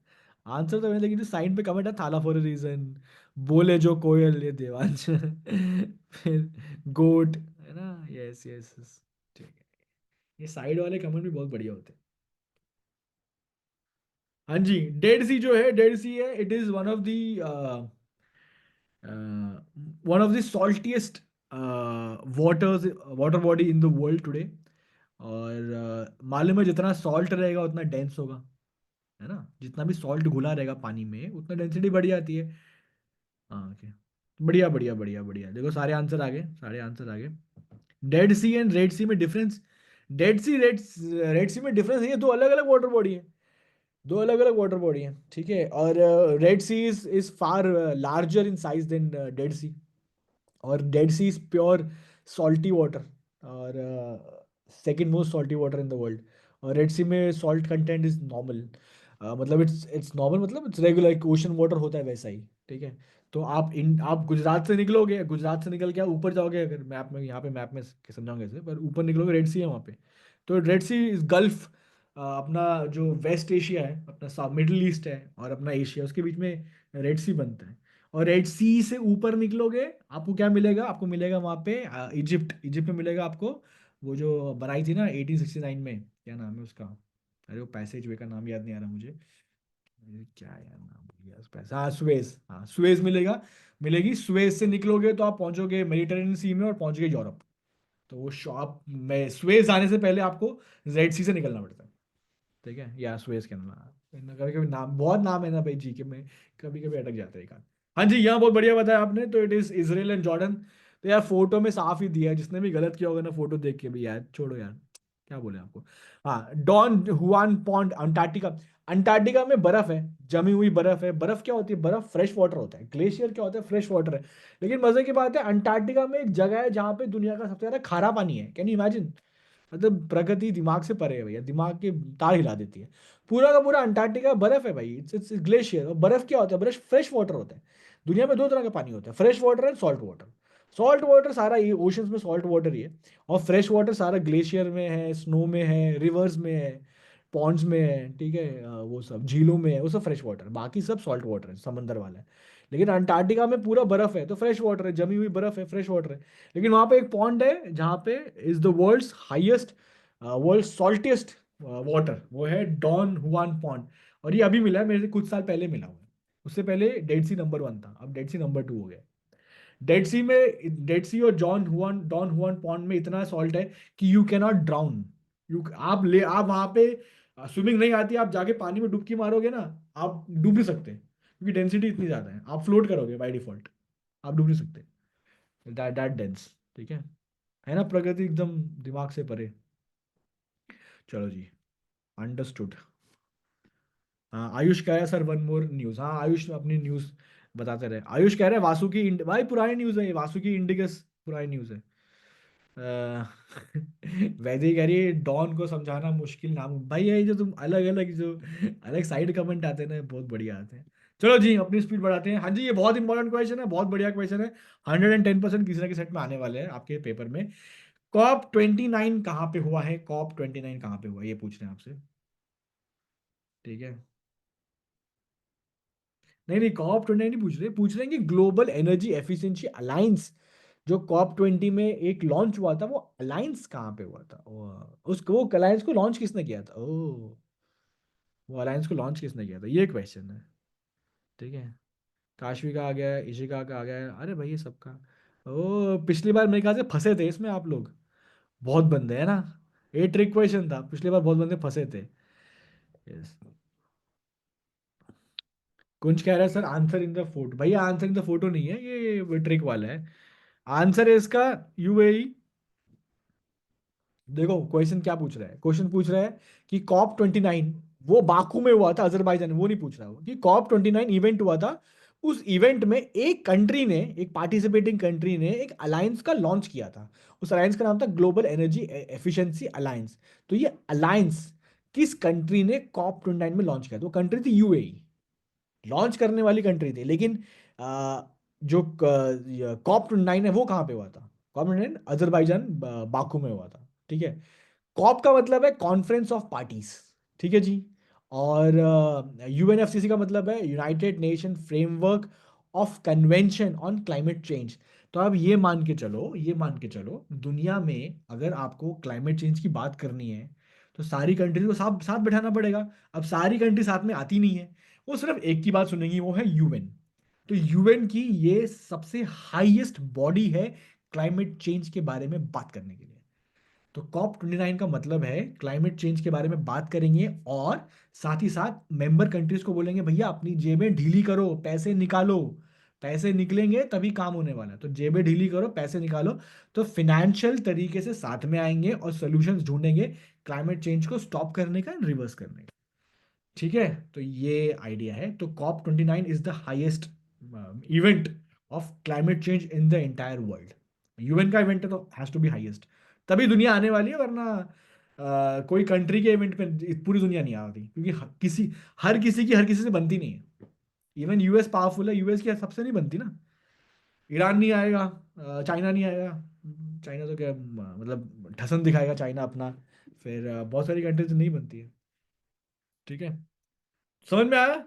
Speaker 1: आंसर तो है, लेकिन जो साइड पे कमेंट है, थाला फॉर अ रीजन, बोले जो कोयल, ये देवांश फिर गोट, है ना। Yes yes yes. ठीक है। ये साइड वाले कमेंट भी बहुत बढ़िया होते हैं। हाँ जी, डेड सी जो है, डेड सी है, it is one of the saltiest waters water body in the world today. और मालूम है, जितना सॉल्ट रहेगा उतना डेंस होगा, है ना। जितना भी सॉल्ट घुला रहेगा पानी में उतना डेंसिटी बढ़ जाती है। हाँ, ओके। बढ़िया बढ़िया बढ़िया बढ़िया, देखो सारे आंसर आ गए, सारे आंसर आ गए। Dead C and red sea में डिफरेंस? डेड सी, रेड रेड सी में डिफरेंस है, ये दो अलग अलग वाटर बॉडी है, दो अलग अलग वाटर बॉडी हैं। ठीक है। और red sea is far larger in size than dead sea. और dead sea is pure salty water, और second most salty water in the world. और रेड सी में सॉल्ट कंटेंट इज नॉर्मल, मतलब it's normal, मतलब it's regular ocean water होता है वैसा ही। ठीक है। तो आप गुजरात से निकलोगे, गुजरात से निकल के आप ऊपर जाओगे, अगर मैप में, यहाँ पे मैप में समझाऊंगे इसे, पर ऊपर निकलोगे रेड सी है वहाँ पे। तो रेड सी इज गल्फ, अपना जो वेस्ट एशिया है, अपना मिडिल ईस्ट है, और अपना एशिया, उसके बीच में रेड सी बनता है। और रेड सी से ऊपर निकलोगे, आपको क्या मिलेगा? आपको मिलेगा वहां पे इजिप्ट, इजिप्ट में मिलेगा आपको वो जो बनाई थी ना 1869 में, क्या नाम है उसका? अरे वो पैसेज वे का नाम याद नहीं आ रहा मुझे। अरे क्या यार, नाम भूल गया उस पैसे, हाँ सुएज, हाँ सुएज मिलेगा, मिलेगी। सुएज से निकलोगे तो आप पहुंचोगे मेडिटेरेनियन सी में और पहुंचोगे यूरोप। तो वो शॉप में सुएज आने से पहले आपको रेड सी से निकलना पड़ता है। ठीक है, या सुएज कैनाल। कभी कभी नाम, बहुत नाम है ना भाई जी के में, कभी कभी अटक जाता है एक आध। हाँ जी, यहाँ बहुत बढ़िया बताया आपने, तो it is Israel and Jordan. तो यार फोटो में साफ ही दिया है, जिसने भी गलत किया होगा ना फोटो देख के भी, यार छोड़ो यार, क्या बोले आपको। हाँ, Don Juan Pond, Antarctica. Antarctica में बर्फ है, जमी हुई बर्फ है। बर्फ क्या होती है? बर्फ फ्रेश वाटर होता है, ग्लेशियर क्या होता है? फ्रेश वाटर है। लेकिन मजे की बात है, अंटार्कटिका में एक जगह है जहाँ पे दुनिया का सबसे ज्यादा खारा पानी है। Can you imagine? मतलब प्रगति दिमाग से परे है भैया, दिमाग के तार हिला देती है। पूरा का पूरा अंटार्कटिका बर्फ है भाई, इट्स ग्लेशियर। और बर्फ क्या होता है? बर्फ फ्रेश वाटर होता है। दुनिया में दो तरह का पानी होता है, fresh water and salt water. Salt water सारा ये ओशंस में सॉल्ट वाटर ही है, और फ्रेश वाटर सारा ग्लेशियर में है, स्नो में है, रिवर्स में है, पॉन्ड्स में है। ठीक है। वो सब झीलों में है, वो सब फ्रेश वाटर। बाकी सब सॉल्ट वाटर है, समंदर वाला है। लेकिन अंटार्कटिका में पूरा बर्फ है, तो फ्रेश वाटर है, जमी हुई बर्फ है, फ्रेश वाटर है। लेकिन वहां पे एक पॉन्ड है जहाँ पे is the world's highest, world saltest water, वो है डॉन हुआन पॉन्ड। और ये अभी मिला है मेरे से कुछ साल पहले मिला हुआ है। उससे पहले डेड सी नंबर वन था, अब डेड सी नंबर टू हो गया। डेड सी और डॉन हुआन पॉन्ड में इतना सॉल्ट है कि यू कैनॉट ड्राउन। आप वहां पे स्विमिंग नहीं आती, आप जाके पानी में डुबकी मारोगे ना, आप डूब नहीं सकते, क्योंकि डेंसिटी इतनी ज्यादा है, आप फ्लोट करोगे बाय डिफॉल्ट, आप डूब नहीं सकते। That dense. ठीक है ना, प्रगति एकदम दिमाग से परे। चलो जी, अंडरस्टूड। हाँ, आयुष कह रहा है सर वन मोर न्यूज। हाँ, आयुष अपनी न्यूज बताते रहे। आयुष कह रहा है वासुकी भाई पुरानी न्यूज है ये, वासुकी इंडिगस पुरानी न्यूज है। वैसे ही कह रही है डॉन को समझाना मुश्किल नाम भाई, ये जो तुम अलग अलग जो अलग साइड कमेंट आते हैं ना, बहुत बढ़िया आते हैं। चलो जी, अपनी स्पीड बढ़ाते हैं। हाँ जी, ये बहुत इंपॉर्टेंट क्वेश्चन है, बहुत बढ़िया क्वेश्चन है। 110% किसी ना किसी सेट में आने वाले हैं आपके पेपर में। COP 29 कहाँ पे हुआ है? COP 29 कहाँ पे हुआ है? ये पूछ रहे हैं आपसे। ठीक है। नहीं नहीं, COP 29 नहीं पूछ रहे, पूछ रहे हैं कि ग्लोबल एनर्जी एफिशिएंसी अलायंस जो COP 20 में एक लॉन्च हुआ था, वो अलायंस कहाँ पे हुआ था? वो अलायंस को लॉन्च किसने किया था? ओ, वो अलायंस को लॉन्च किसने किया था, ये क्वेश्चन है। ठीक है। काशवी का आ गया है, इशिका का आ गया है, अरे भाई ये सबका। ओ, पिछली बार मेरे ख्याल से फंसे थे इसमें आप लोग, बहुत बंदे है ना। ये ट्रिक क्वेश्चन था, पिछली बार बहुत बंदे फंसे थे। यस। कुंज कह रहा है sir answer in the photo, भैया आंसर इन द फोटो नहीं है, ये ट्रिक वाला है। आंसर है इसका यूएई। देखो क्वेश्चन क्या पूछ रहा है, क्वेश्चन पूछ रहा है कि COP 29 वो बाकू में हुआ था अजरबैजान, वो नहीं पूछ रहा वो कि COP 29 इवेंट हुआ था। उस इवेंट में एक कंट्री ने, एक पार्टिसिपेटिंग कंट्री ने एक अलायंस का लॉन्च किया था। उस अलायंस का नाम था ग्लोबल एनर्जी एफिशिएंसी अलायंस। तो ये अलायंस किस कंट्री ने COP 29 में लॉन्च किया था? वो कंट्री थी यूएई, लॉन्च करने वाली कंट्री थी। लेकिन जो COP 29 है वो कहाँ पे हुआ था? COP 29 अजरबैजान बाकू में हुआ था। ठीक है। कॉप का मतलब है कॉन्फ्रेंस ऑफ पार्टीज। ठीक है जी। और यूएनएफसीसी का मतलब है United nation framework of convention on climate change. तो अब ये मान के चलो, ये मान के चलो, दुनिया में अगर आपको क्लाइमेट चेंज की बात करनी है तो सारी कंट्री को साथ साथ बैठाना पड़ेगा। अब सारी कंट्री साथ में आती नहीं है, वो सिर्फ एक की बात सुनेंगी, वो है यूएन। तो यूएन की ये सबसे हाईएस्ट बॉडी है क्लाइमेट चेंज के बारे में बात करने के लिए। तो COP 29 का मतलब है क्लाइमेट चेंज के बारे में बात करेंगे, और साथ ही साथ मेंबर कंट्रीज को बोलेंगे भैया अपनी जेबें ढीली करो, पैसे निकालो। पैसे निकलेंगे तभी काम होने वाला है, तो जेबें ढीली करो, पैसे निकालो। तो फिनेंशियल तरीके से साथ में आएंगे और सॉल्यूशंस ढूंढेंगे क्लाइमेट चेंज को स्टॉप करने का, रिवर्स करने का। ठीक है। तो ये आइडिया है। तो COP 29 is the highest event of climate change in the entire world. UN का इवेंट है तो हैज टू बी हाईएस्ट, तभी दुनिया आने वाली है, वरना कोई कंट्री के इवेंट पे पूरी दुनिया नहीं आती, क्योंकि हर किसी की हर किसी से बनती नहीं है। इवन यूएस पावरफुल है, यूएस की सबसे नहीं बनती ना। ईरान नहीं आएगा, चाइना नहीं आएगा। चाइना तो क्या मतलब ठसन दिखाएगा चाइना अपना, फिर बहुत सारी कंट्रीज नहीं बनती है। ठीक है। समझ में आया?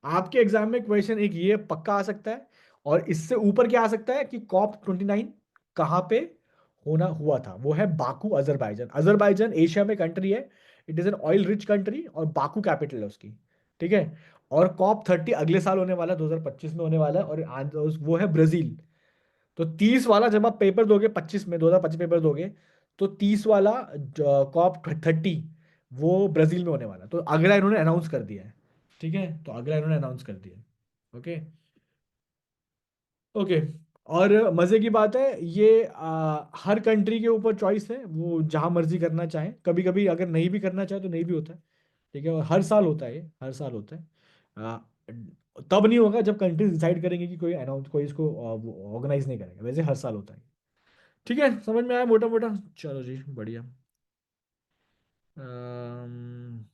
Speaker 1: आपके एग्जाम में क्वेश्चन एक ये पक्का आ सकता है, और इससे ऊपर क्या आ सकता है कि COP 29 कहाँ पे होना हुआ था? वो है बाकू अजरबैजान। अजरबैजान एशिया में कंट्री है, it is an oil rich country, और बाकू कैपिटल है उसकी। ठीक है। और COP 30 अगले साल होने वाला है, 2025 में होने वाला है, और वो है ब्राजील। तो 30 वाला जब आप पेपर दोगे 25 में, 2025 पेपर दोगे, तो 30 वाला COP 30 वो ब्राजील में होने वाला है। तो अगला इन्होंने अनाउंस कर दिया है। ठीक है। तो अगला इन्होंने अनाउंस कर दिया है। ओके। ओके। और मजे की बात है ये, हर कंट्री के ऊपर चॉइस है, वो जहां मर्जी करना चाहे। कभी कभी अगर नहीं भी करना चाहे तो नहीं भी होता है। ठीक है। और हर साल होता है, ये हर साल होता है। आ, तब नहीं होगा जब कंट्रीज डिसाइड करेंगे कि कोई अनाउंस, कोई इसको ऑर्गेनाइज नहीं करेगा, वैसे हर साल होता है। ठीक है, समझ में आया मोटा मोटा? चलो जी, बढ़िया। अम्म,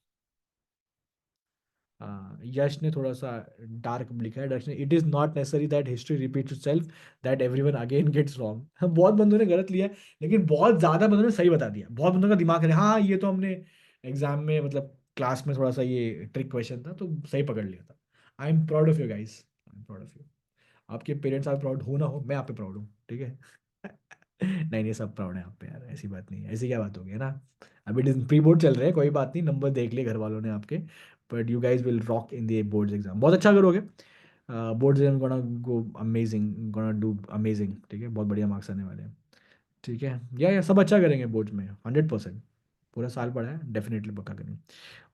Speaker 1: हाँ, यश ने थोड़ा सा डार्क लिखा है। यश ने, it is not necessary that history repeats itself, that everyone again gets wrong. बहुत बंदों ने गलत लिया है, लेकिन बहुत ज्यादा बंदों ने सही बता दिया। बहुत बंदों का दिमाग है, हाँ ये तो हमने एग्जाम में मतलब क्लास में थोड़ा सा ये ट्रिक क्वेश्चन था तो सही पकड़ लिया था। I am proud of you guys, I am proud of you. आपके पेरेंट्स आप प्राउड हो ना हो, मैं आप पे प्राउड हूँ। ठीक है। नहीं नहीं, सब प्राउड है आप पे यार, ऐसी बात नहीं है, ऐसी क्या बात होगी, है ना। अभी प्री बोर्ड चल रहे हैं, कोई बात नहीं, नंबर देख लिए घर वालों ने आपके। But you guys will rock in the boards exam, बहुत अच्छा करोगे। Boards exam gonna go amazing, gonna do amazing. ठीक है, बहुत बढ़िया मार्क्स आने वाले हैं। ठीक है। या सब अच्छा करेंगे बोर्ड्स में, 100%। पूरा साल पढ़ा है, डेफिनेटली पक्का करेंगे।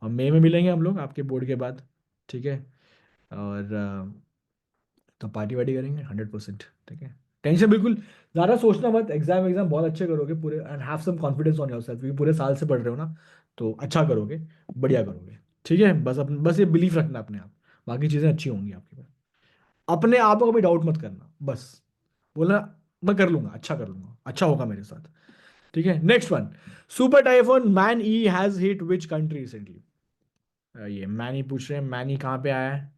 Speaker 1: और मई में मिलेंगे हम लोग आपके बोर्ड के बाद। ठीक है। और तो पार्टी वार्टी करेंगे 100%। ठीक है। टेंशन बिल्कुल ज़्यादा सोचना मत, एग्जाम एग्जाम बहुत अच्छे करोगे पूरे, and have some confidence on yourself, क्योंकि पूरे साल से पढ़ रहे हो ना, तो अच्छा करोगे, बढ़िया करोगे। ठीक है। बस ये बिलीफ रखना अपने आप, बाकी चीज़ें अच्छी होंगी आपके पास। अपने आप को कभी डाउट मत करना, बस बोलना मैं कर लूंगा, अच्छा कर लूंगा, अच्छा होगा मेरे साथ। ठीक है। Next one, super typhoon man E has hit which country recently? ये मैनी पूछ रहे हैं, मैनी कहाँ पे आया है?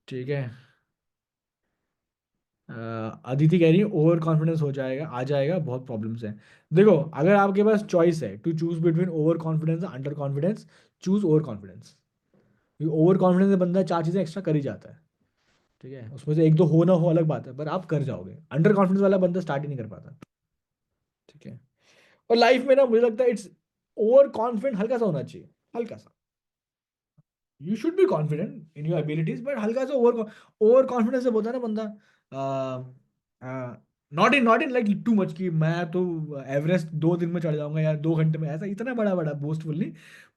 Speaker 1: ठीक है। अदिति कह रही है ओवर कॉन्फिडेंस हो जाएगा, आ जाएगा, बहुत प्रॉब्लम्स हैं। देखो, अगर आपके पास चॉइस है to choose between over confidence under confidence, choose over confidence. Over confidence में बंदा चार चीजें एक्स्ट्रा कर ही जाता है। ठीक है, उसमें से एक दो हो ना हो अलग बात है, पर आप कर जाओगे। अंडर कॉन्फिडेंस वाला बंदा स्टार्ट ही नहीं कर पाता। ठीक है। और लाइफ में ना मुझे लगता है इट्स ओवर कॉन्फिडेंट हल्का सा होना चाहिए, हल्का सा। You should be confident in your abilities, but हल्का सा ओवर ओवर कॉन्फिडेंस से बोलता है ना बंदा, not in like too much कि मैं तो एवरेस्ट 2 दिन में चढ़ जाऊंगा या 2 घंटे में, ऐसा इतना बड़ा बड़ा बोस्टफुल नहीं।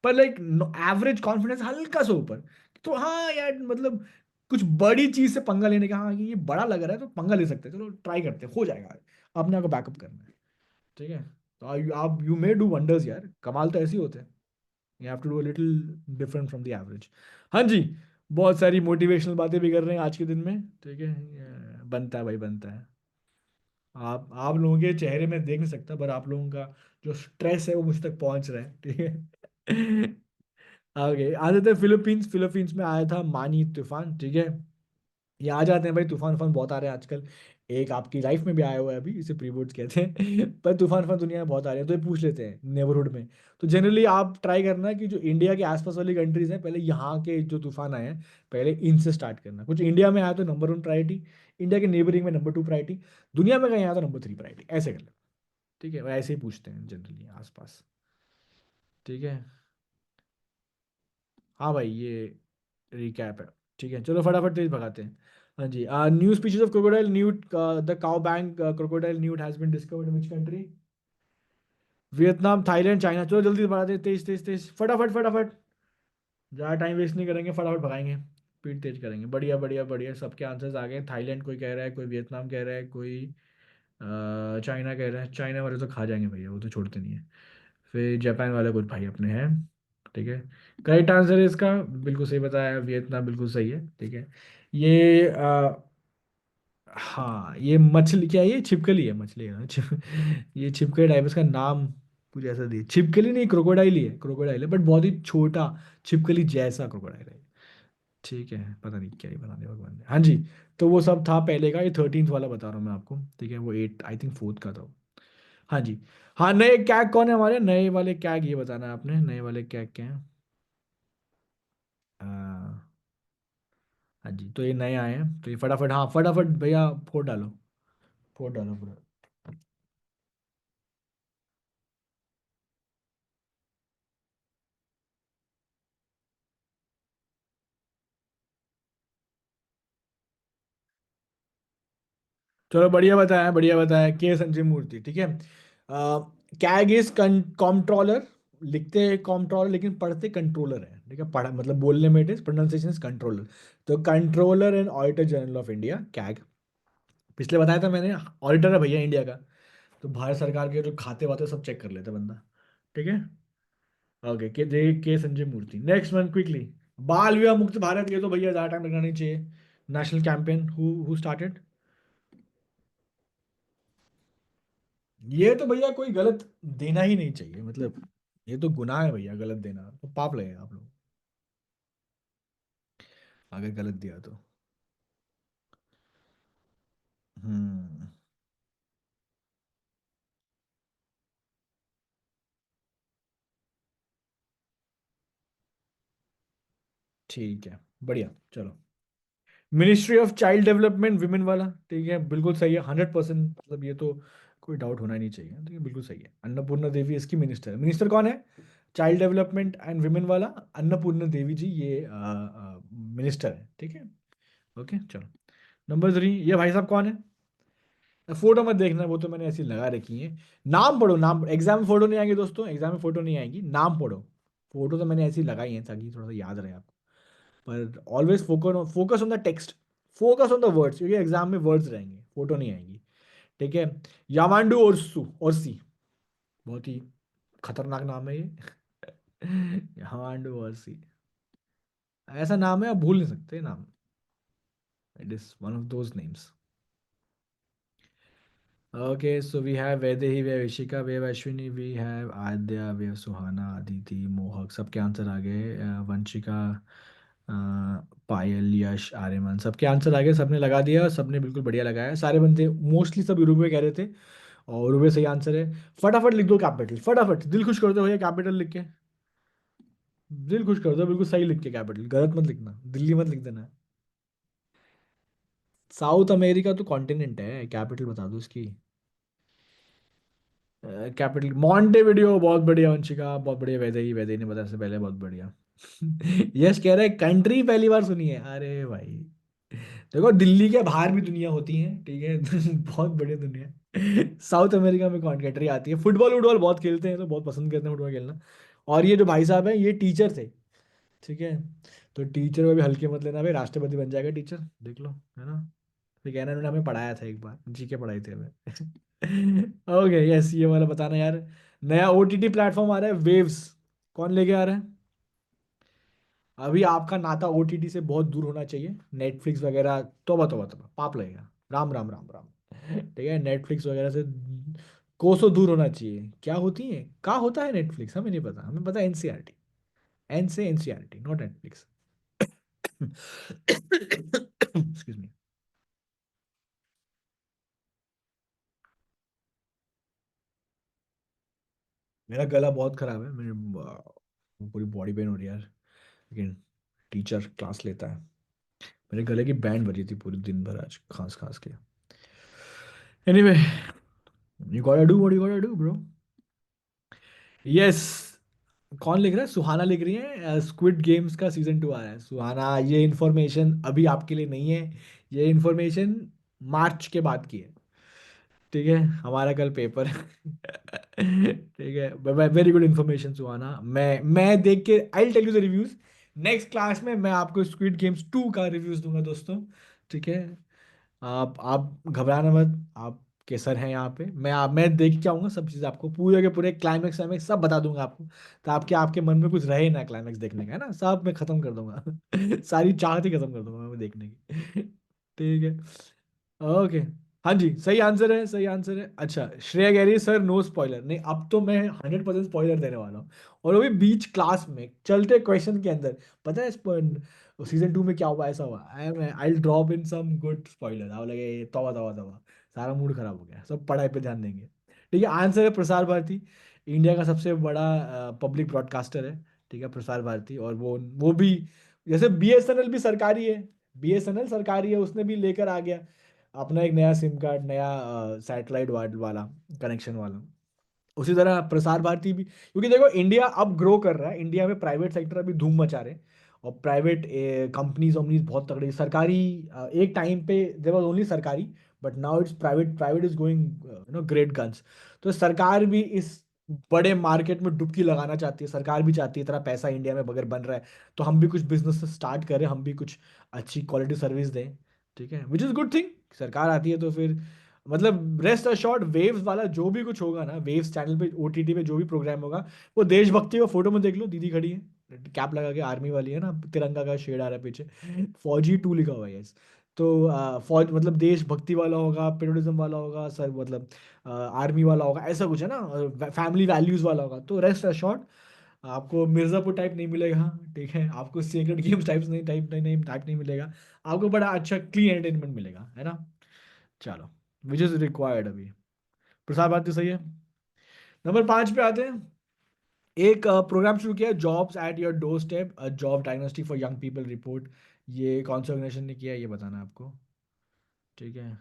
Speaker 1: पर लाइक एवरेज कॉन्फिडेंस हल्का सा ऊपर। तो हाँ यार, मतलब कुछ बड़ी चीज से पंगा लेने का, हाँ ये बड़ा लग रहा है तो पंगा ले सकते हैं, चलो ट्राई करते हैं, हो जाएगा। अपने आप को बैकअप करना है। ठीक है। तो आप यू मे डू वंडर्स यार, कमाल तो ऐसे ही होते हैं। You have to do a little different from the average. हाँ जी। बहुत सारी मोटिवेशनल बातें भी कर रहे हैं आज के दिन में। ठीक है, बनता है भाई, बनता है। आप लोगों के चेहरे में देख नहीं सकता, पर आप लोगों का जो स्ट्रेस है वो मुझ तक पहुंच रहा है। ठीक है। आगे आ जाते हैं फिलीपींस। फिलीपींस में आया था मानी तूफान। ठीक है। ये आ जाते हैं भाई, तूफान उफान बहुत आ रहे हैं आजकल। एक आपकी लाइफ में भी आया हुआ है अभी, इसे प्रीबोर्ड्स कहते हैं। पर तूफान उफान दुनिया में बहुत आ रहे हैं, तो ये पूछ लेते हैं नेबरहुड में। तो जनरली आप ट्राई करना कि जो इंडिया के आसपास वाली कंट्रीज हैं, पहले यहाँ के जो तूफान आए हैं पहले इनसे स्टार्ट करना। कुछ इंडिया में आया तो नंबर 1 प्रायोरिटी, इंडिया के नेबरिंग में नंबर 2 प्रायोरिटी, दुनिया में कहीं आया तो नंबर 3 प्रायोरिटी, ऐसे कर लो। ठीक है, ऐसे ही पूछते हैं जनरली आसपास। ठीक है। हाँ भाई, ये रिकैप है। ठीक है, चलो फटाफट तेज भगाते हैं। हाँ जी। New species of crocodile newt, the Cao Bang crocodile newt has been discovered in which country? Vietnam, Thailand, China. चलो जल्दी भगाते हैं, तेज तेज तेज, फटाफट फटाफट। ज़्यादा टाइम वेस्ट नहीं करेंगे, फटाफट भगाएंगे। स्पीड तेज करेंगे। बढ़िया बढ़िया बढ़िया, सबके आंसर्स आ गए। थाईलैंड कोई कह रहा है, कोई वियतनाम कह रहा है, कोई चाइना कह रहा है। चाइना वाले तो खा जाएंगे भैया, वो तो छोड़ते नहीं है। फिर जापान वाले कुछ भाई अपने हैं। ठीक है। करेक्ट आंसर है इसका, बिल्कुल सही बताया, वियतनाम बिल्कुल सही है। ठीक है। ये हाँ, ये मछली क्या है, ये छिपकली है, मछली है ना, ये छिपकली टाइप, इसका नाम कुछ ऐसा दिया, छिपकली नहीं, क्रोकोडाइल ही है, क्रोकोडाइल है, बट बहुत ही छोटा, छिपकली जैसा क्रोकोडाइल है। ठीक है, पता नहीं क्या ही बना दिया भगवान ने। हाँ जी। तो वो सब था पहले का, ये 13th वाला बता रहा हूँ मैं आपको। ठीक है, वो 8 आई थिंक 4th का था वो। हाँ जी। हाँ, नए कैग कौन है हमारे, नए वाले कैग, ये बताना है आपने, नए वाले कैग क्या है। हाँ जी, तो ये नए आए हैं, तो ये फटाफट, हाँ फटाफट भैया, फोड़ डालो, फोड़ डालो पूरा। चलो बढ़िया बताया, बढ़िया बताया, के संजय मूर्ति। ठीक है। कैग इज कॉम्ट्रोलर, लिखते हैं कॉम्ट्रोलर लेकिन पढ़ते कंट्रोलर है। ठीक है, पढ़ा मतलब बोलने में it is, pronunciation is controller. तो controller and auditor general of India, CAG. पिछले बताया था मैंने, ऑडिटर है भैया इंडिया का। तो भारत सरकार के जो खाते वाते सब चेक कर लेता बंदा। ठीक है। Okay, K Sanjay Murthy. Next one quickly. बाल विवाह मुक्त भारत, ये तो भैया ज़्यादा टाइम लगना नहीं चाहिए। National campaign who started? ये तो भैया कोई गलत देना ही नहीं चाहिए, मतलब ये तो गुनाह है भैया, गलत देना तो पाप लगेगा आप लोग अगर गलत दिया तो। हम्म। ठीक है, बढ़िया, चलो। Ministry of child development women वाला, ठीक है, बिल्कुल सही है, 100%, मतलब ये तो कोई डाउट होना ही नहीं चाहिए। ठीक है, बिल्कुल सही है, अन्नपूर्णा देवी इसकी मिनिस्टर है। मिनिस्टर कौन है चाइल्ड डेवलपमेंट एंड विमेन वाला? अन्नपूर्णा देवी जी, ये मिनिस्टर है। ठीक है। ओके, चलो। नंबर 3, ये भाई साहब कौन है? फोटो मत देखना, वो तो मैंने ऐसी लगा रखी है। नाम पढ़ो, नाम, एग्जाम में फोटो नहीं आएंगे दोस्तों, एग्जाम में फोटो नहीं आएंगी, नाम पढ़ो। फोटो तो मैंने ऐसी लगाई है ताकि थोड़ा सा याद रहे आपको। पर always focus on the text, focus on the words, क्योंकि एग्जाम में वर्ड्स रहेंगे, फोटो नहीं आएंगी। ठीक है। यामांडू ओरसू ओरसी, बहुत ही खतरनाक नाम है ये। यामांडू ओरसी, ऐसा नाम है आप भूल नहीं सकते नाम। It is one of those names. Okay, so we have Vaidehi, we have Ishika, we have Ashwini, we have Adya, we have Suhana, Aditi, Mohak, सबके आंसर आ गए। वंशिका, अ, पायल, यश, आर्यमन, सबके आंसर आ गए, सबने लगा दिया, सबने बिल्कुल बढ़िया लगाया। सारे बंदे मोस्टली सब यूरोपे कह रहे थे, और यूरोपे सही आंसर है। फटाफट लिख दो कैपिटल, फटाफट दिल खुश कर दो भैया, कैपिटल लिख के दिल खुश कर दो, बिल्कुल सही लिख के कैपिटल, गलत मत लिखना, दिल्ली मत लिख देना। साउथ अमेरिका तो कॉन्टिनेंट है, कैपिटल बता दो इसकी। कैपिटल मॉन्टेविडियो, बहुत बढ़िया वंशिका, बहुत बढ़िया। वैदे ही ने बताया से पहले, बहुत बढ़िया। यश कह रहे हैं कंट्री पहली बार सुनी है, अरे भाई। देखो दिल्ली के बाहर भी दुनिया होती है, ठीक है। बहुत बड़ी दुनिया है। साउथ अमेरिका में कौन कंट्री आती है? फुटबॉल वुटबॉल बहुत खेलते हैं, तो बहुत पसंद करते हैं फुटबॉल खेलना। और ये जो भाई साहब हैं ये टीचर थे, ठीक है। तो टीचर को भी हल्के मत लेना भाई, राष्ट्रपति बन जाएगा टीचर, देख लो, है ना। फिर कहना उन्होंने हमें पढ़ाया था एक बार, जी के पढ़ाई थी हमें। ओके यस, ये वाला बताना यार। नया ओटीटी प्लेटफॉर्म आ रहा है, वेव्स। कौन लेके आ रहा है? अभी आपका नाता ओटीटी से बहुत दूर होना चाहिए, नेटफ्लिक्स वगैरह। तोबा तोबा तोबा, पाप लगेगा। राम राम राम राम। ठीक है, नेटफ्लिक्स वगैरह से कोसों दूर होना चाहिए। क्या होती है, क्या होता है नेटफ्लिक्स, हमें नहीं पता, हमें पता है एनसीईआरटी। एन से NCERT, not Netflix. Excuse me. मेरा गला बहुत खराब है, मेरे पूरी बॉडी पेन हो रही है यार। लेकिन टीचर क्लास लेता है। मेरे गले की बैंड बजी थी पूरे दिन भर आज, खांस खांस के। Anyway, you gotta do what you gotta do bro. Yes. कौन लिख रहा है? सुहाना लिख रही है, स्क्विड गेम्स का सीजन 2 आ रहा है। सुहाना, ये इन्फॉर्मेशन अभी आपके लिए नहीं है, ये इन्फॉर्मेशन मार्च के बाद की है। ठीक है, हमारा कल पेपर है। ठीक है, वेरी गुड इन्फॉर्मेशन सुहाना। मैं देख के I tell you the reviews. Next class में मैं आपको स्क्विड गेम्स 2 का रिव्यूज दूंगा दोस्तों। ठीक है। आप घबराना मत, आप के सर हैं यहाँ पे। मैं देख के आऊंगा सब चीज़, आपको पूरे के पूरे क्लाइमेक्स वैमेक्स सब बता दूंगा आपको। तो आपके आपके मन में कुछ रहे ना क्लाइमेक्स देखने का, है ना, सब मैं खत्म कर दूंगा। सारी चाहत ही खत्म कर दूंगा मैं देखने की। ठीक है। ओके। हाँ जी, सही आंसर है, सही आंसर है। अच्छा, श्रेया कह रही है सर नो स्पॉइलर। नहीं, अब तो मैं 100% स्पॉइलर देने वाला हूँ। और वो भी बीच क्लास में चलते क्वेश्चन के अंदर। पता है सीजन 2 में क्या हुआ, ऐसा हुआ, I drop in some good spoiler. आप लगे तवा तवा तवा, सारा मूड खराब हो गया, सब पढ़ाई पे ध्यान देंगे। ठीक है, आंसर है प्रसार भारती। इंडिया का सबसे बड़ा पब्लिक ब्रॉडकास्टर है, ठीक है, प्रसार भारती। और वो भी, जैसे बीएसएनएल भी सरकारी है, बीएसएनएल सरकारी है, उसने भी लेकर आ गया अपना एक नया सिम कार्ड, नया सैटेलाइट वाला कनेक्शन वाला। उसी तरह प्रसार भारती भी, क्योंकि देखो इंडिया अब ग्रो कर रहा है, इंडिया में प्राइवेट सेक्टर अभी धूम मचा रहे हैं। और प्राइवेट कंपनीज वम्पनीज बहुत तगड़ी, सरकारी एक टाइम पे देयर वाज ओनली सरकारी, but now it's private, private is going great guns. तो सरकार भी इस बड़े मार्केट में डुबकी लगाना चाहती है, सरकार भी चाहती है इतना पैसा इंडिया में अगर बन रहा है, तो हम भी कुछ बिजनेस स्टार्ट करें, हम भी कुछ अच्छी क्वालिटी सर्विस दें। ठीक है, विच इज़ गुड थिंग। सरकार आती है तो फिर, मतलब रेस्ट अशोर्ड, वेव्स वाला जो भी कुछ होगा ना, वेव्स चैनल पे ओटीटी पे जो भी प्रोग्राम होगा, वो देशभक्ति का फोटो में देख लो, दीदी खड़ी है कैप लगा के, आर्मी वाली है ना, तिरंगा का शेड आ रहा है पीछे, फौजी 2 लिखा हुआ है yes। तो फौज मतलब देशभक्ति वाला होगा, पेट्रोलिज्म वाला होगा सर, मतलब आर्मी वाला होगा, ऐसा कुछ है ना, फैमिली वैल्यूज वाला होगा। तो रेस्ट अशोर्ड, आपको मिर्जापुर टाइप नहीं मिलेगा। ठीक है, आपको सीक्रेट गेम्स टाइप्स नहीं, टाइप नहीं मिलेगा। आपको बड़ा अच्छा क्लीन एंटरटेनमेंट मिलेगा, है ना। चलो, विच इज रिक्वायर्ड अभी। प्रसार भारती सही है। नंबर 5 पे आते हैं। एक प्रोग्राम शुरू किया है, jobs at your door step, job diagnostic for young people report. ये कौन सा ऑर्गेनाइजेशन ने किया है, ये बताना है आपको। ठीक है।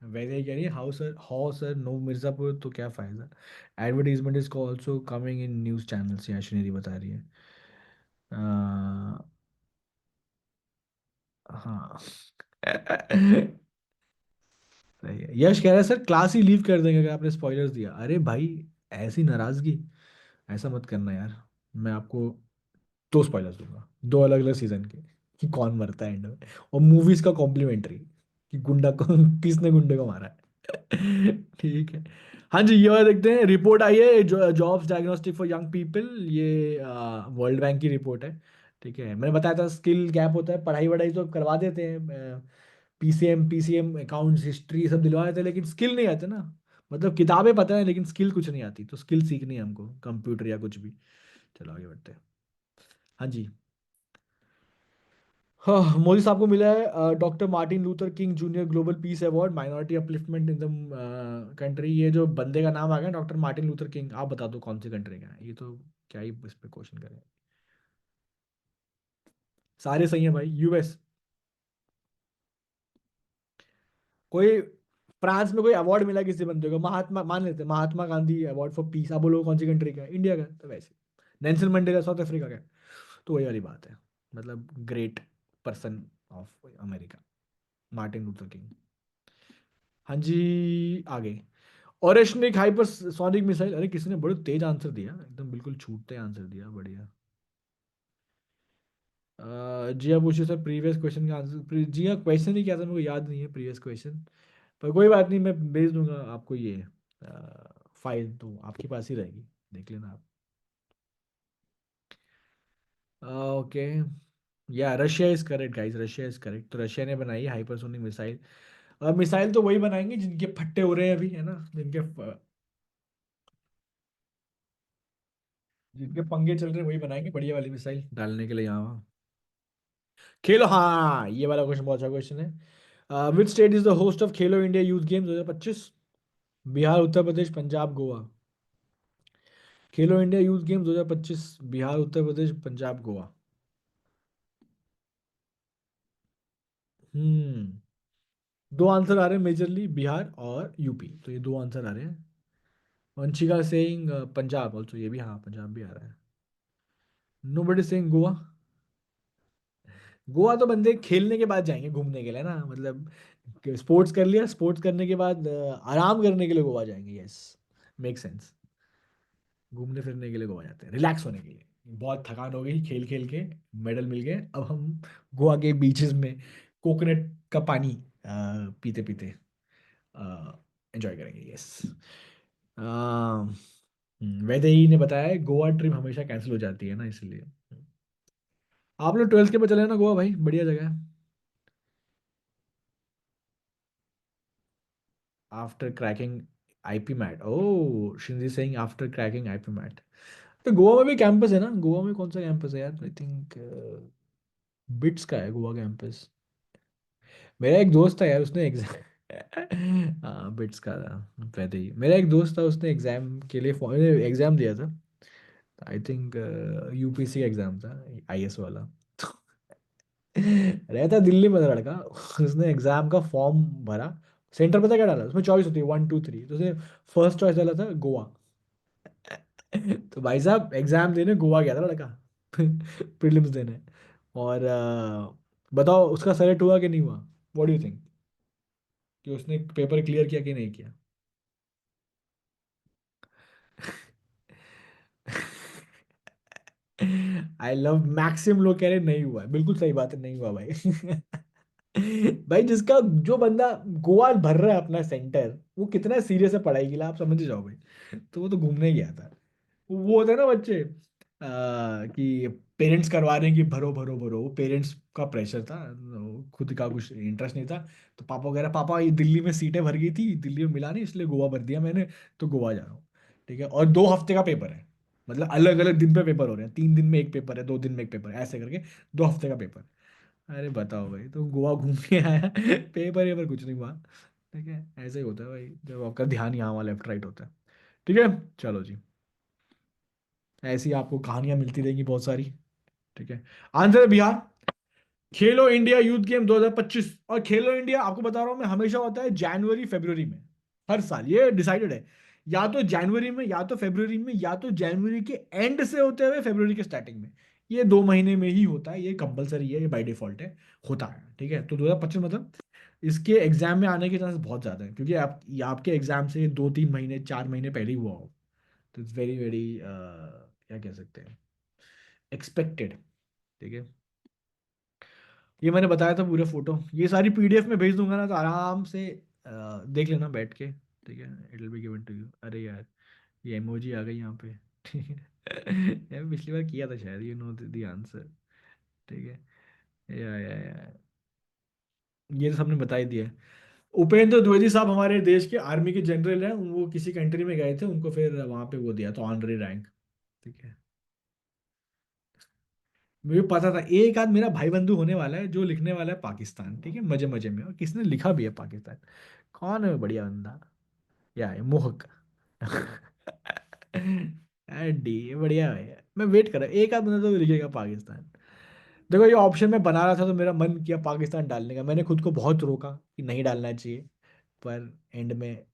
Speaker 1: वैसे ही कह रही है, हाउ सर नो मिर्जापुर, तो क्या फायदा। Advertisement is also coming in news channels, यहाँ श्रीनिधि बता रही है। अ, हाँ। सही है। यश कह रहा है सर क्लास ही लीव कर देंगे अगर आपने स्पॉयलर्स दिया। अरे भाई, ऐसी नाराजगी, ऐसा मत करना यार। मैं आपको 2 स्पॉयलर्स दूंगा, 2 अलग अलग सीजन के, कि कौन मरता है एंड में, और मूवीज का कॉम्प्लीमेंट्री, कि गुंडा को किसने गुंडे को मारा है। ठीक है। हाँ जी, ये वाला देखते हैं। रिपोर्ट आई है, jobs diagnostic for young people, ये वर्ल्ड बैंक की रिपोर्ट है। ठीक है, मैंने बताया था स्किल गैप होता है, पढ़ाई वढ़ाई तो करवा देते हैं, पीसीएम अकाउंट्स हिस्ट्री सब दिलवा देते हैं, लेकिन स्किल नहीं आते ना। मतलब किताबें पता है लेकिन स्किल कुछ नहीं आती, तो स्किल सीखनी है हमको, कंप्यूटर या कुछ भी। चलो आगे बढ़ते हैं। हाँ जी। हाँ, मोदी साहब को मिला है doctor Martin Luther king junior global peace award, minority upliftment in the country. ये जो बंदे का नाम आ गया डॉक्टर मार्टिन लूथर किंग, आप बता दो कौन सी कंट्री का है ये, तो क्या ही इस पे क्वेश्चन करें। सारे सही हैं भाई। यूएस। कोई फ्रांस में कोई अवार्ड मिला किसी बंदे को, महात्मा मान लेते हैं, Mahatma Gandhi award for piece, अब बोलो कौन सी कंट्री का है? इंडिया का, तो वैसे नेल्सन मंडेला साउथ अफ्रीका का है। तो वही वाली बात है, मतलब great person of America, Martin Luther king. हाँ जी, आगे। ओरेशनिक हाइपरसोनिक मिसाइल, अरे किसी ने बड़े तेज आंसर दिया, एकदम बिल्कुल छूटते आंसर दिया, बढ़िया। जी हाँ पूछिए सर, प्रीवियस क्वेश्चन का आंसर, जी हाँ क्वेश्चन ही क्या था मेरे को याद नहीं है प्रीवियस क्वेश्चन। पर कोई बात नहीं, मैं भेज दूंगा आपको ये फाइल, तो आपके पास ही रहेगी, देख लेना आप। ओके। या Russia is correct guys, Russia is correct. तो रशिया ने बनाई है हाइपरसोनिक मिसाइल। मिसाइल तो वही बनाएंगे जिनके फट्टे हो रहे हैं अभी, है ना, जिनके पंगे चल रहे हैं वही बनाएंगे बढ़िया वाली मिसाइल डालने के लिए यहाँ। खेलो, हाँ ये वाला क्वेश्चन बहुत अच्छा क्वेश्चन है। Which state is the host of Khelo India youth games 2025? Bihar, Uttar Pradesh, Punjab, Goa. Khelo India youth games 2025, Bihar, Uttar Pradesh, Punjab, Goa. हम्म। दो आंसर आ रहे हैं मेजरली, बिहार और यूपी, तो ये दो आंसर आ रहे हैं। वंशिका सेइंग पंजाब ऑल्सो, ये भी हाँ पंजाब भी आ रहा है। नो बडी सेइंग गोवा। गोवा तो बंदे खेलने के बाद जाएंगे घूमने के लिए ना, मतलब स्पोर्ट्स कर लिया, स्पोर्ट्स करने के बाद आराम करने के लिए गोवा जाएंगे, यस, मेक सेंस। घूमने फिरने के लिए गोवा जाते हैं, रिलैक्स होने के लिए, बहुत थकान हो गई खेल खेल के, मेडल मिल गए, अब हम गोवा के बीचेस में कोकोनट का पानी पीते पीते एंजॉय करेंगे, यस। वैसे ही ने बताया है, गोवा ट्रिप हमेशा कैंसिल हो जाती है ना, इसलिए। आप लोग 12th के बाद चले ना गोवा भाई, बढ़िया जगह है। After cracking IPMAT, oh Shinji saying after cracking IPMAT. तो गोवा में भी कैंपस है ना, गोवा में कौन सा कैंपस है यार, आई थिंक बिट्स का है गोवा कैंपस। मेरा एक दोस्त था यार, उसने एग्जाम हाँ बिट्स का था, वैसे ही मेरा एक दोस्त था, उसने एग्जाम के लिए एग्जाम दिया था, आई थिंक यूपीसी का एग्जाम था, आईएएस वाला। रहता दिल्ली में था लड़का, उसने एग्जाम का फॉर्म भरा, सेंटर पता क्या डाला, उसमें चॉइस होती है 1 2 3, तो उसने फर्स्ट चॉइस डाला था गोवा। तो भाई साहब एग्जाम देने गोवा गया था लड़का, प्रीलिम्स देने, और बताओ उसका सेलेक्ट हुआ कि नहीं हुआ, व्हाट डू यू थिंक, कि उसने पेपर क्लियर किया कि नहीं किया? आई लव मैक्सिम, लोग कह रहे नहीं हुआ है, बिल्कुल सही बात है, नहीं हुआ भाई। भाई जिसका, जो बंदा गोवा भर रहा है अपना सेंटर, वो कितना सीरियस है पढ़ाई के लिए, आप समझ जाओ भाई। तो वो तो घूमने गया था। वो होता है ना बच्चे, कि पेरेंट्स करवा रहे हैं कि भरो भरो भरो, वो पेरेंट्स का प्रेशर था, खुद का कुछ इंटरेस्ट नहीं था। तो पापा वगैरह, पापा ये दिल्ली में सीटें भर गई थी, दिल्ली में मिला नहीं, इसलिए गोवा भर दिया मैंने, तो गोवा जा रहा हूँ। ठीक है, और 2 हफ्ते का पेपर है, मतलब अलग अलग दिन पे पेपर हो रहे हैं, 3 दिन में एक पेपर है, 2 दिन में एक पेपर है, ऐसे करके 2 हफ्ते का पेपर। अरे बताओ भाई, तो गोवा घूम के आया, पेपर वेपर कुछ नहीं हुआ। ठीक है, ऐसे ही होता है भाई, जब आपका ध्यान यहाँ वहाँ लेफ्ट राइट होता है। ठीक है, चलो जी, ऐसी आपको कहानियां मिलती रहेंगी बहुत सारी। ठीक है, आंसर है बिहार। खेलो इंडिया यूथ गेम 2025, और खेलो इंडिया आपको बता रहा हूं मैं, हमेशा होता है जनवरी फरवरी में, हर साल ये डिसाइडेड है, या तो जनवरी में, या तो फरवरी में, या तो जनवरी के एंड से होते हुए फरवरी के स्टार्टिंग में, ये 2 महीने में ही होता है, ये कंपलसरी है, ये बाय डिफॉल्ट है, होता है। ठीक है, तो 2025 मतलब इसके एग्जाम में आने के चांसेस बहुत ज्यादा है, क्योंकि ये आपके एग्जाम से 2 3 महीने 4 महीने पहले ही हुआ हो, तो इट्स वेरी वेरी क्या कह सकते हैं, एक्सपेक्टेड। ठीक है, ये मैंने बताया था पूरे फोटो, ये सारी पीडीएफ में भेज दूंगा ना, तो आराम से देख लेना बैठ के। ठीक है, it will be given to you. अरे यार, ये इमोजी आ गई यहाँ पे। ठीक है, यार पिछली बार किया था शायद, यू नो द आंसर। ठीक है, या ये तो सबने बता ही दिया है। उपेंद्र द्विवेदी साहब हमारे देश के आर्मी के जनरल हैं, वो किसी कंट्री में गए थे, उनको फिर वहां पे वो दिया था ऑनरी रैंक। ठीक है, मुझे पता था एक आध मेरा भाई बंधु होने वाला है जो लिखने वाला है पाकिस्तान, ठीक है, मजे मजे में, और किसने लिखा भी है पाकिस्तान, कौन है वो बढ़िया बंदा, या है मोहक। डी बढ़िया है, मैं वेट कर रहा हूँ, एक आध बंदा तो लिखेगा पाकिस्तान। देखो ये ऑप्शन मैं बना रहा था तो मेरा मन किया पाकिस्तान डालने का, मैंने खुद को बहुत रोका कि नहीं डालना चाहिए, पर एंड में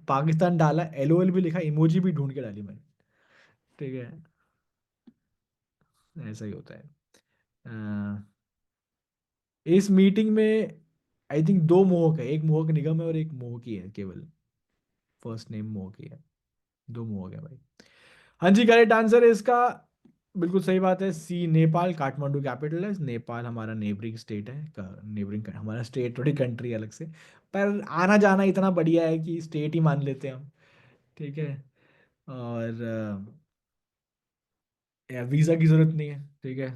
Speaker 1: पाकिस्तान डाला, एलओएल भी लिखा, इमोजी भी ढूंढ के डाली मैंने। ठीक है, ऐसा ही होता है। अ, इस मीटिंग में आई थिंक दो मोहक है, एक मोहक निगम है और एक मोहकी है केवल, फर्स्ट नेम मोहकी है, दो मोहक है भाई। हाँ जी, करेक्ट आंसर है इसका, बिल्कुल सही बात है, सी नेपाल, काठमांडू कैपिटल है, नेपाल हमारा नेबरिंग स्टेट है, नेबरिंग हमारा स्टेट थोड़ी कंट्री अलग से, पर आना जाना इतना बढ़िया है कि स्टेट ही मान लेते हैं हम। ठीक है, और वीज़ा की ज़रूरत नहीं है। ठीक है,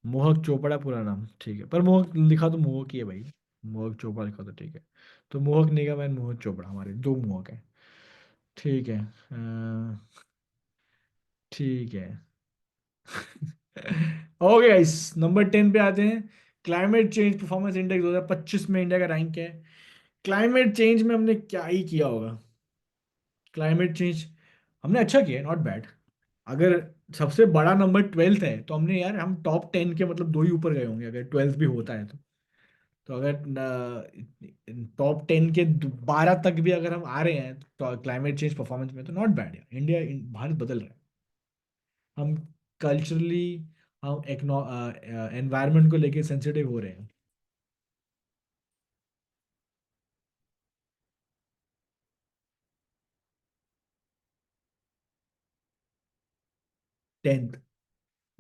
Speaker 1: मोहक चोपड़ा पूरा नाम, ठीक है, पर मोहक लिखा तो मोहक ही है भाई, मोहक चोपड़ा लिखा तो ठीक है। तो मोहक निगम एंड मोहक चोपड़ा, हमारे दो मोहक हैं। ठीक है, ठीक है। ओके गाइस, नंबर 10 पे आते हैं। क्लाइमेट चेंज परफॉर्मेंस इंडेक्स 2025 में इंडिया का रैंक है। क्लाइमेट चेंज में हमने क्या ही किया होगा, क्लाइमेट चेंज हमने अच्छा किया, नॉट बैड। अगर सबसे बड़ा नंबर 12th है तो हमने यार, हम टॉप 10 के मतलब दो ही ऊपर गए होंगे अगर 12th भी होता है तो अगर टॉप 10 के 12 तक भी अगर हम आ रहे हैं तो क्लाइमेट चेंज परफॉर्मेंस में, तो नॉट बैड है। इंडिया, भारत बदल रहा है। हम कल्चरली, हम एनवायरनमेंट को लेके सेंसिटिव हो रहे हैं। 10th,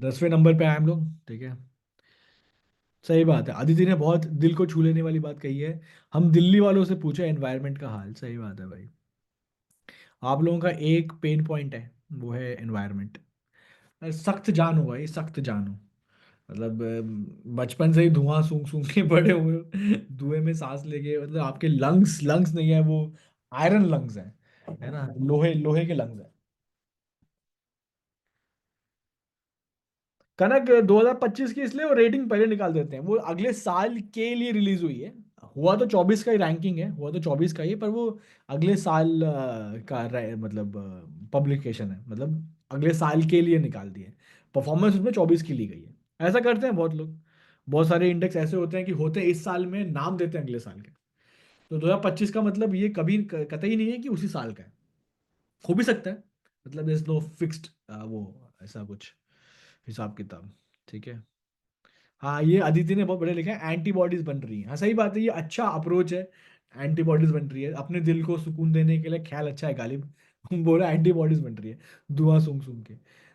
Speaker 1: 10वें नंबर पे आए हम लोग। ठीक है, सही बात है, अदिति ने बहुत दिल को छू लेने वाली बात कही है। हम दिल्ली वालों से पूछे एनवायरनमेंट का हाल, सही बात है भाई। आप लोगों का एक पेन पॉइंट है, वो है एनवायरनमेंट। सख्त जान होगा ये, सख्त जान हो, मतलब बचपन से ही धुआं सूंघ सूंघ के बड़े हुए हो, धुएं में सांस लेके, मतलब आपके लंग्स लंग्स नहीं है वो, आयरन लंग्स है ना, लोहे लोहे के लंग्स है। कनक 2025 की इसलिए वो रेटिंग पहले निकाल देते हैं, वो अगले साल के लिए रिलीज हुई है। हुआ तो 24 का ही रैंकिंग है, हुआ तो 24 का ही, पर वो अगले साल मतलब पब्लिकेशन है, मतलब अगले साल के लिए निकाल दिए। परफॉर्मेंस उसमें 24 की ली गई है। ऐसा करते हैं बहुत लोग, बहुत सारे इंडेक्स ऐसे होते हैं कि होते हैं इस साल में, नाम देते हैं अगले साल के। तो 2025 का मतलब ये कभी कतई नहीं है कि उसी साल का है, हो भी सकता है, मतलब इज नो फिक्स्ड वो ऐसा कुछ हिसाब किताब। ठीक है, हाँ ये अदिति ने बहुत बढ़िया लिखा है, एंटीबॉडीज बन रही हैं, हाँ सही बात है, ये अच्छा अप्रोच है। एंटीबॉडीज बन रही है, अपने दिल को सुकून देने के लिए, ख्याल अच्छा है गालिब। बोला एंटीबॉडीज बन रही है, धुआं सूंघ सूंघ के।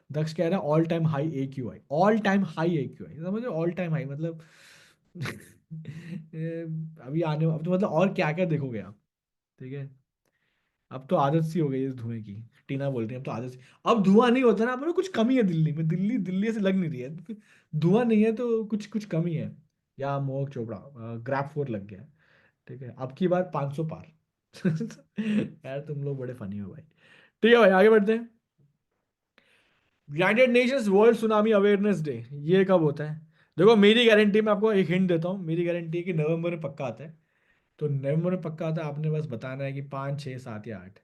Speaker 1: दक्ष कह रहा है all time high A Q I, all time high A Q I, समझे, ऑल टाइम हाई मतलब अभी आने, अब तो मतलब और क्या क्या देखोगे आप। ठीक है, अब तो आदत सी हो गई है इस धुएं की, टीना बोल रही है अब तो आदत सी। अब धुआं नहीं होता ना, अब कुछ कमी है दिल्ली में, दिल्ली दिल्ली से लग नहीं रही है, धुआं नहीं है तो कुछ कुछ कमी है। या मोहक चोपड़ा, ग्रैफ 4 लग गया है। ठीक है, अब की बार 500 पार। यार तुम लोग बड़े फनी हो भाई। ठीक है भाई, आगे बढ़ते हैं। United Nations world tsunami awareness day, ये कब होता है? देखो मेरी गारंटी, मैं आपको एक हिंट देता हूँ, मेरी गारंटी है कि नवंबर में पक्का आता है। तो नवंबर में पक्का आता है, आपने बस बताना है कि 5, 6, 7 या 8।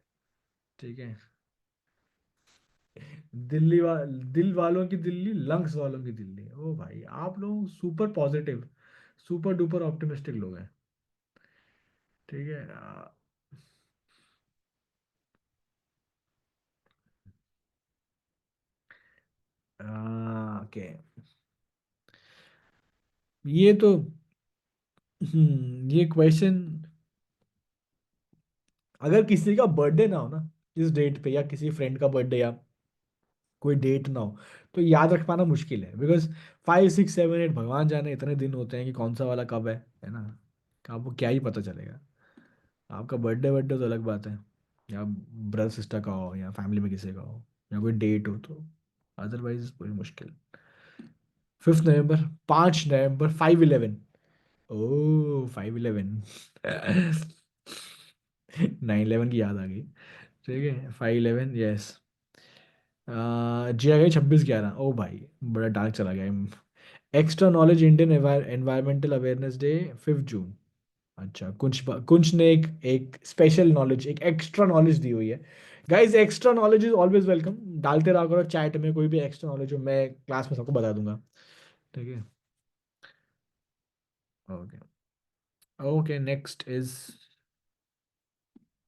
Speaker 1: ठीक है, दिल्ली दिल वालों की दिल्ली, लंग्स वालों की दिल्ली, ओ भाई आप लोग super positive, super duper optimistic लोग हैं। ठीक है, ओके, ये तो ये क्वेश्चन, अगर किसी का बर्थडे ना हो ना इस डेट पे, या किसी फ्रेंड का बर्थडे, या कोई डेट ना हो, तो याद रख पाना मुश्किल है, बिकॉज 5, 6, 7, 8 भगवान जाने इतने दिन होते हैं कि कौन सा वाला कब है ना, आपको क्या ही पता चलेगा। आपका बर्थडे बर्थडे तो अलग बात है, या ब्रदर सिस्टर का हो, या फैमिली में किसी का हो, या कोई डेट हो, तो अदरवाइज पूरी मुश्किल। 5 नवंबर, 5 नवंबर, 5/11, ओ 5/11। 9/11 की याद आ गई। ठीक है, 5/11, यस। जी आ गई 26/11, ओ भाई बड़ा डार्क चला गया। Extra knowledge Indian environmental awareness day, 5 जून। अच्छा, कुछ ने एक स्पेशल नॉलेज, एक एक्स्ट्रा नॉलेज दी हुई है। Guys, extra knowledge is always welcome, डालते रहा करो चैट में, कोई भी एक्स्ट्रा नॉलेज हो मैं क्लास में सबको बता दूंगा। ठीक है। Okay. Okay, next is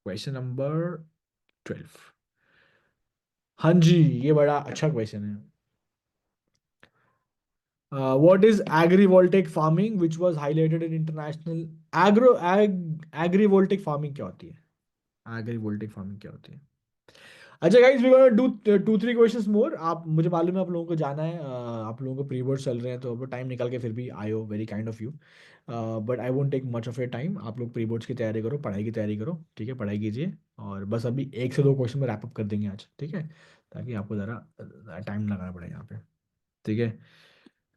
Speaker 1: question number 12। हाँ जी, ये बड़ा अच्छा क्वेश्चन है। What is agrivoltaic farming which was highlighted in international agrivoltaic farming क्या होती है? agrivoltaic farming क्या होती है? अच्छा guys, we gonna do 2-3 questions more. आप, मुझे मालूम है आप लोगों को जाना है, आप लोगों को प्री बोर्ड चल रहे हैं, तो आप टाइम निकाल के फिर भी आए हो, very kind of you. But I won't take much of your time. आप लोग प्री बोर्ड्स की तैयारी करो, पढ़ाई की तैयारी करो, ठीक है, पढ़ाई कीजिए। और बस अभी 1 से 2 क्वेश्चन में रैप अप कर देंगे आज, ठीक है, ताकि आपको ज़रा टाइम लगाना पड़े यहाँ पे, ठीक है।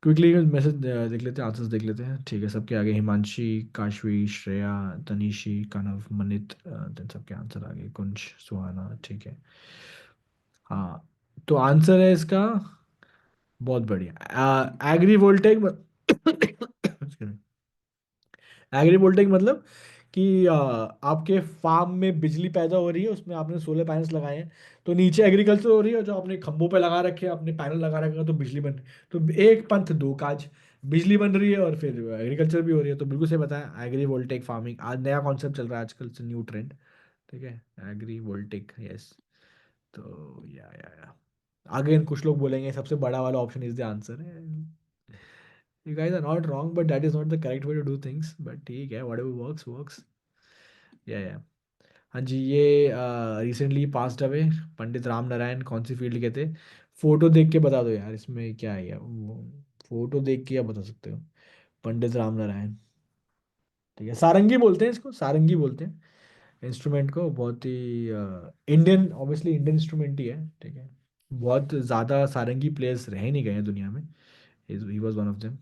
Speaker 1: क्विकली मैसेज देख लेते हैं, आंसर्स देख लेते हैं, ठीक है। सबके आगे हिमांशी, काशवी, श्रेया, तनीशी, कनव, मनित, then सबके आंसर आगे, कुंज, सुहाना, ठीक है। हाँ, तो आंसर है इसका, बहुत बढ़िया, एग्री वोल्टेक। एग्रीवोल्टिक मतलब कि आपके फार्म में बिजली पैदा हो रही है, उसमें आपने सोलर पैनल्स लगाए हैं, तो नीचे एग्रीकल्चर हो रही है, जो आपने खंभों पे लगा रखे हैं, आपने पैनल लगा रखे हैं, तो बिजली बन, तो एक पंथ दो काज, बिजली बन रही है और फिर एग्रीकल्चर भी हो रही है। तो बिल्कुल सही बताया, एग्रीवोल्टिक फार्मिंग आज नया कॉन्सेप्ट चल रहा है, आजकल से न्यू ट्रेंड, ठीक है। Agrivoltaic, yes. तो या आगे कुछ लोग बोलेंगे सबसे बड़ा वाला ऑप्शन इज द आंसर है। You guys are not wrong, but that is not the correct way to do things. But ठीक है, whatever works works. या हाँ जी, ये recently passed away Pandit Ram Narayan कौन सी फील्ड के थे? फोटो देख के बता दो यार, इसमें क्या है यार, वो फोटो देख के आप बता सकते हो। पंडित राम नारायण, ठीक है, सारंगी बोलते हैं इसको, सारंगी बोलते हैं इंस्ट्रूमेंट को, बहुत ही इंडियन, ऑब्वियसली इंडियन इंस्ट्रूमेंट ही है, ठीक है। बहुत ज़्यादा सारंगी प्लेयर्स रह नहीं गए हैं दुनिया में, he was one of them.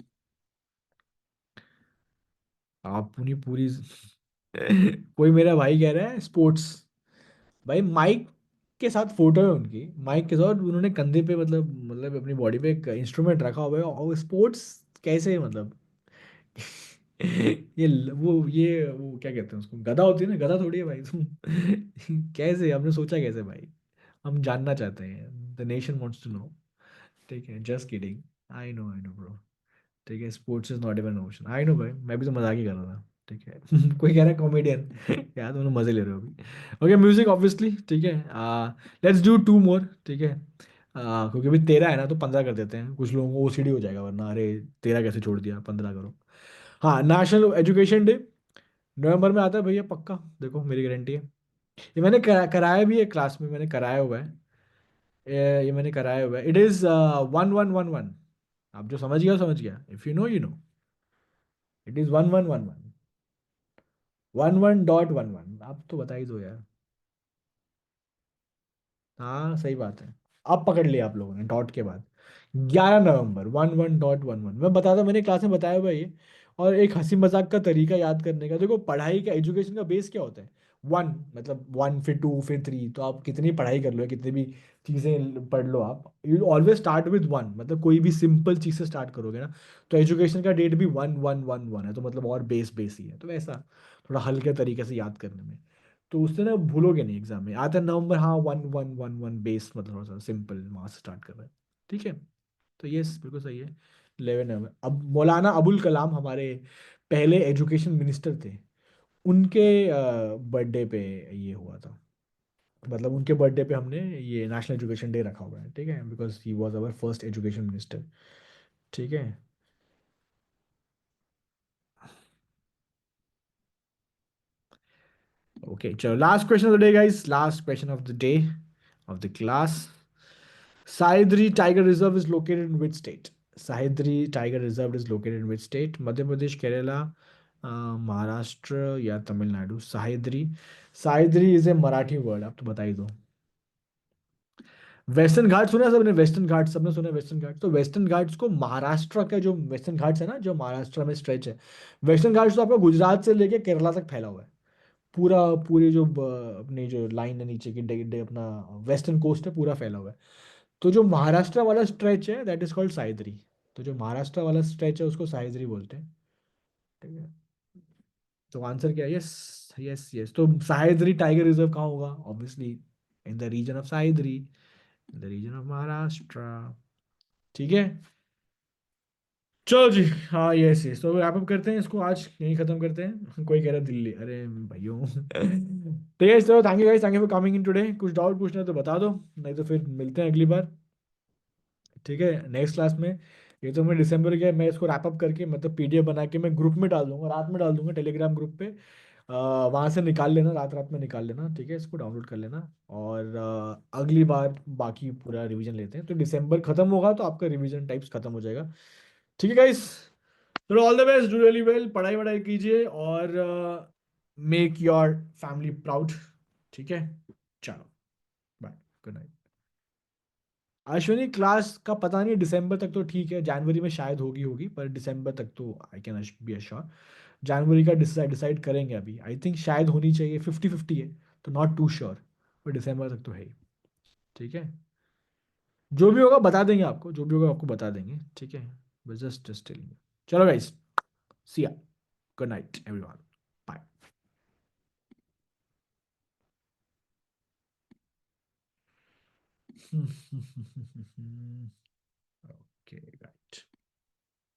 Speaker 1: आप पूरी पूरी कोई मेरा भाई कह रहा है स्पोर्ट्स, भाई माइक के साथ फोटो है उनकी, माइक के साथ उन्होंने कंधे पे, मतलब अपनी बॉडी पे एक इंस्ट्रूमेंट रखा हुआ है, और स्पोर्ट्स कैसे मतलब? वो क्या कहते हैं उसको, गधा होती है ना, गधा थोड़ी है भाई तुम। कैसे, हमने सोचा कैसे भाई? हम जानना चाहते हैं, the nation wants to know, ठीक है, just kidding. I know bro, ठीक है, sports is not even option, I know भाई, मैं भी तो मजाक ही कर रहा था, ठीक है। कोई कह रहा है कॉमेडियन। यार तुम लोग मजे ले रहे हो अभी। ओके, म्यूजिक ऑब्वियसली, ठीक है। लेट्स डू 2 मोर, ठीक है। क्योंकि अभी 13 है ना, तो 15 कर देते हैं, कुछ लोगों को ओसीडी हो जाएगा वरना, अरे 13 कैसे छोड़ दिया, 15 करो। हाँ, नेशनल एजुकेशन डे नवंबर में आता है भैया, पक्का, देखो मेरी गारंटी है। ये मैंने कराया भी है, क्लास में मैंने कराया हुआ है। ये मैंने कराया हुआ है, इट इज़ 1111। आप जो समझ गया समझ गया, if you know you know, it is 1111, 11.11, आप तो बता ही दो यार। हाँ सही बात है, अब पकड़ लिया आप लोगों ने डॉट के बाद। 11 नवंबर, 11.11, मैं बताता, मैंने क्लास में बताया हुआ है ये। और एक हंसी मजाक का तरीका याद करने का, देखो पढ़ाई का, एजुकेशन का बेस क्या होता है? वन, मतलब वन, फिर टू, फिर थ्री, तो आप कितनी पढ़ाई कर लो, कितनी भी चीज़ें पढ़ लो, आप you always start with one, मतलब कोई भी सिंपल चीज़ से स्टार्ट करोगे ना, तो एजुकेशन का डेट भी 1111 है, तो मतलब और बेस बेस ही है, तो ऐसा थोड़ा हल्के तरीके से याद करने में, तो उससे ना भूलोगे नहीं एग्जाम में, आता है नवंबर, हाँ 1111 बेस, मतलब थोड़ा सा सिंपल वहाँ से स्टार्ट कर रहे हैं, ठीक है। तो यस, बिल्कुल सही है। 11 नवंबर, अब मौलाना अबुल कलाम हमारे पहले एजुकेशन मिनिस्टर थे, उनके बर्थडे पे ये हुआ था, मतलब उनके बर्थडे पे हमने ये नेशनल एजुकेशन डे रखा हुआ है, ठीक है, because he was our first education minister, ठीक है। ओके चलो, last question of the day guys, last question of the day of the class. Sahidri Tiger Reserve is located in which state? Sahidri Tiger Reserve is located in which state? Madhya Pradesh, Kerala, Maharashtra या Tamil Nadu? Sahyadri, Sahyadri is a Marathi word, आप तो बता ही दो। Western घाट सुना है सबने? Western घाट सबने सुना है, वेस्टर्न घाट, तो वेस्टर्न घाट्स को महाराष्ट्र का, जो वेस्टर्न घाट्स है ना, जो महाराष्ट्र में स्ट्रेच है, वेस्टर्न घाट्स तो आपका गुजरात से लेके केरला तक फैला हुआ है, पूरा, पूरी जो अपनी जो लाइन है नीचे की, अपना वेस्टर्न कोस्ट है, पूरा फैला हुआ है। तो जो महाराष्ट्र वाला स्ट्रेच है दैट इज कॉल्ड साइद्री, तो जो महाराष्ट्र वाला स्ट्रेच है उसको साइद्री बोलते हैं, ठीक है। तो आंसर क्या है? यस, यस यस, तो साइद्री टाइगर रिजर्व कहाँ होगा? Obviously in the region of Sahyadri, in the region of Maharashtra, ठीक है। चलो जी। हाँ यस यस, तो रैप अप करते हैं इसको, आज यहीं खत्म करते हैं। कोई कह रहा है दिल्ली, अरे भाइयों। तो यस, चलो thank you guys, thank you for coming in today. कुछ डाउट पूछना है तो बता दो, नहीं तो फिर मिलते हैं अगली बार। ठीक है, नेक्स्ट क्लास में। ये तो मैं दिसंबर के, मैं इसको रैप अप करके मतलब पीडीएफ बना के मैं ग्रुप में डाल दूंगा, रात में डाल दूंगा टेलीग्राम ग्रुप पे। वहाँ से निकाल लेना, रात रात में निकाल लेना, ठीक है, इसको डाउनलोड कर लेना। और अगली बार बाकी पूरा रिवीजन लेते हैं, तो दिसंबर खत्म होगा तो आपका रिवीजन टाइप्स खत्म हो जाएगा। ठीक है गाइस, चलो all the best, do really well, पढ़ाई वढ़ाई कीजिए और मेक योर फैमिली प्राउड। ठीक है, चलो, bye, good night. Ashwini class का पता नहीं, दिसंबर तक तो ठीक है, जनवरी में शायद होगी होगी, पर दिसंबर तक तो आई कैन बी अश्योर। जनवरी का डिसाइड डिसाइड करेंगे अभी, आई थिंक शायद होनी चाहिए, 50-50 है, तो नॉट टू श्योर, पर दिसंबर तक तो है ही। ठीक है, जो भी होगा बता देंगे आपको, जो भी होगा आपको बता देंगे, ठीक है, बस जस्ट टेलिंग। चलो guys, see ya, good night everyone, bye. Okay.